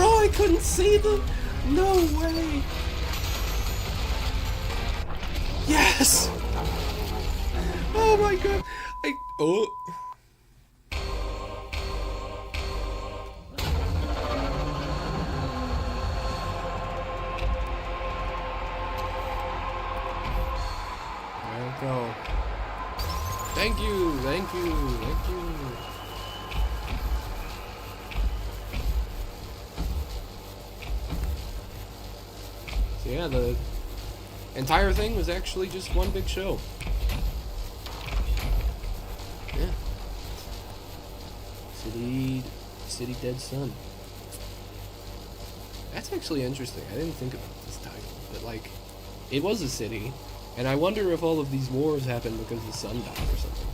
I couldn't see them! No way! Yes! Oh my god! Oh! There we go. Thank you! Thank you! Thank you! Yeah, the entire thing was actually just one big show. Yeah. City Dead Sun. That's actually interesting. I didn't think about this title, but like, it was a city, and I wonder if all of these wars happened because the sun died or something.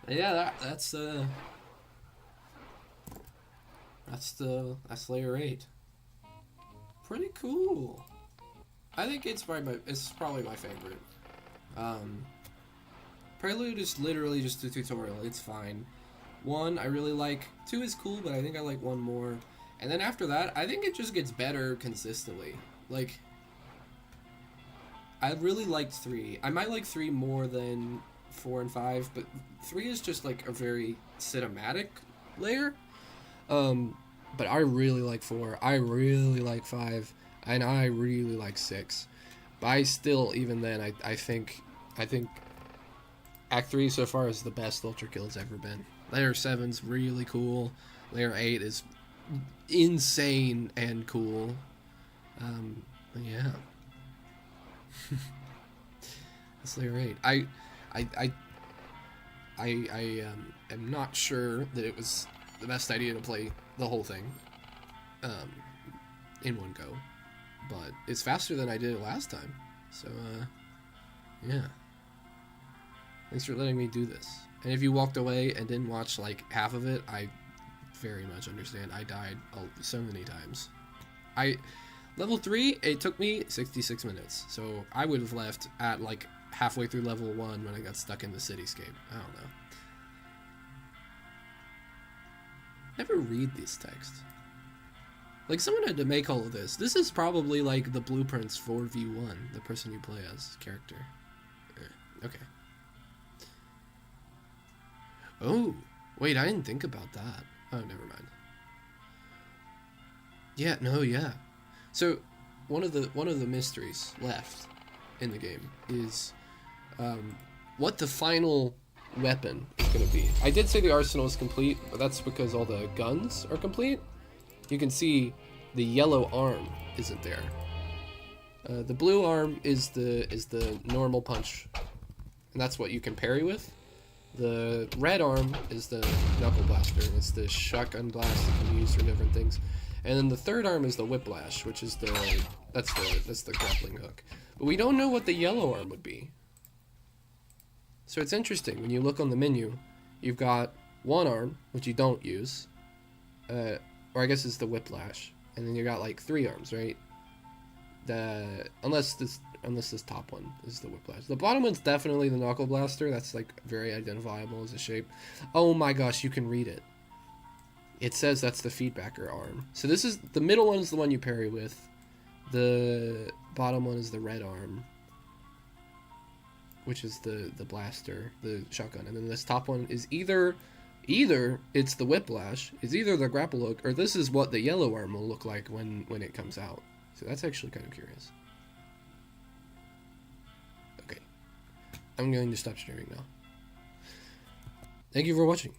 Yeah, that's layer 8. Pretty cool. I think it's probably my favorite. Prelude is literally just a tutorial. It's fine. 1 I really like. 2 is cool, but I think I like 1 more. And then after that, I think it just gets better consistently. Like, I really liked 3. I might like 3 more than 4 and 5, but 3 is just like a very cinematic layer. But I really like 4. I really like 5, and I really like 6. But I still, even then, I think Act 3 so far is the best Ultrakill has ever been. Layer 7's really cool. Layer 8 is insane and cool. Yeah. That's layer 8. I am not sure that it was the best idea to play the whole thing in one go, but it's faster than I did it last time, so yeah. Thanks for letting me do this. And if you walked away and didn't watch like half of it, I very much understand. I died so many times. Level 3, it took me 66 minutes, so I would have left at like halfway through level 1 when I got stuck in the cityscape. I don't know. Never read these texts. Like, someone had to make all of this. This is probably like the blueprints for V1, the person you play as character. Okay. Oh, wait, I didn't think about that. Oh, never mind. Yeah, no, yeah. So, one of the mysteries left in the game is what the final weapon is going to be. I did say the arsenal is complete, but that's because all the guns are complete. You can see the yellow arm isn't there. The blue arm is the normal punch, and that's what you can parry with. The red arm is the knuckle blaster. It's the shotgun blast that can be used for different things. And then the third arm is the whiplash, which is that's the grappling hook. But we don't know what the yellow arm would be. So it's interesting when you look on the menu, you've got one arm, which you don't use, or I guess it's the whiplash, and then you got like 3 arms, right? Unless this top one is the whiplash. The bottom one's definitely the knuckle blaster. That's like very identifiable as a shape. Oh my gosh, you can read it. It says that's the feedbacker arm. So this is the middle one is the one you parry with. The bottom one is the red arm, which is the blaster, the shotgun, and then this top one is either it's the whiplash, it's either the grapple hook, or this is what the yellow arm will look like when it comes out. So that's actually kind of curious. Okay, I'm going to stop streaming now. Thank you for watching.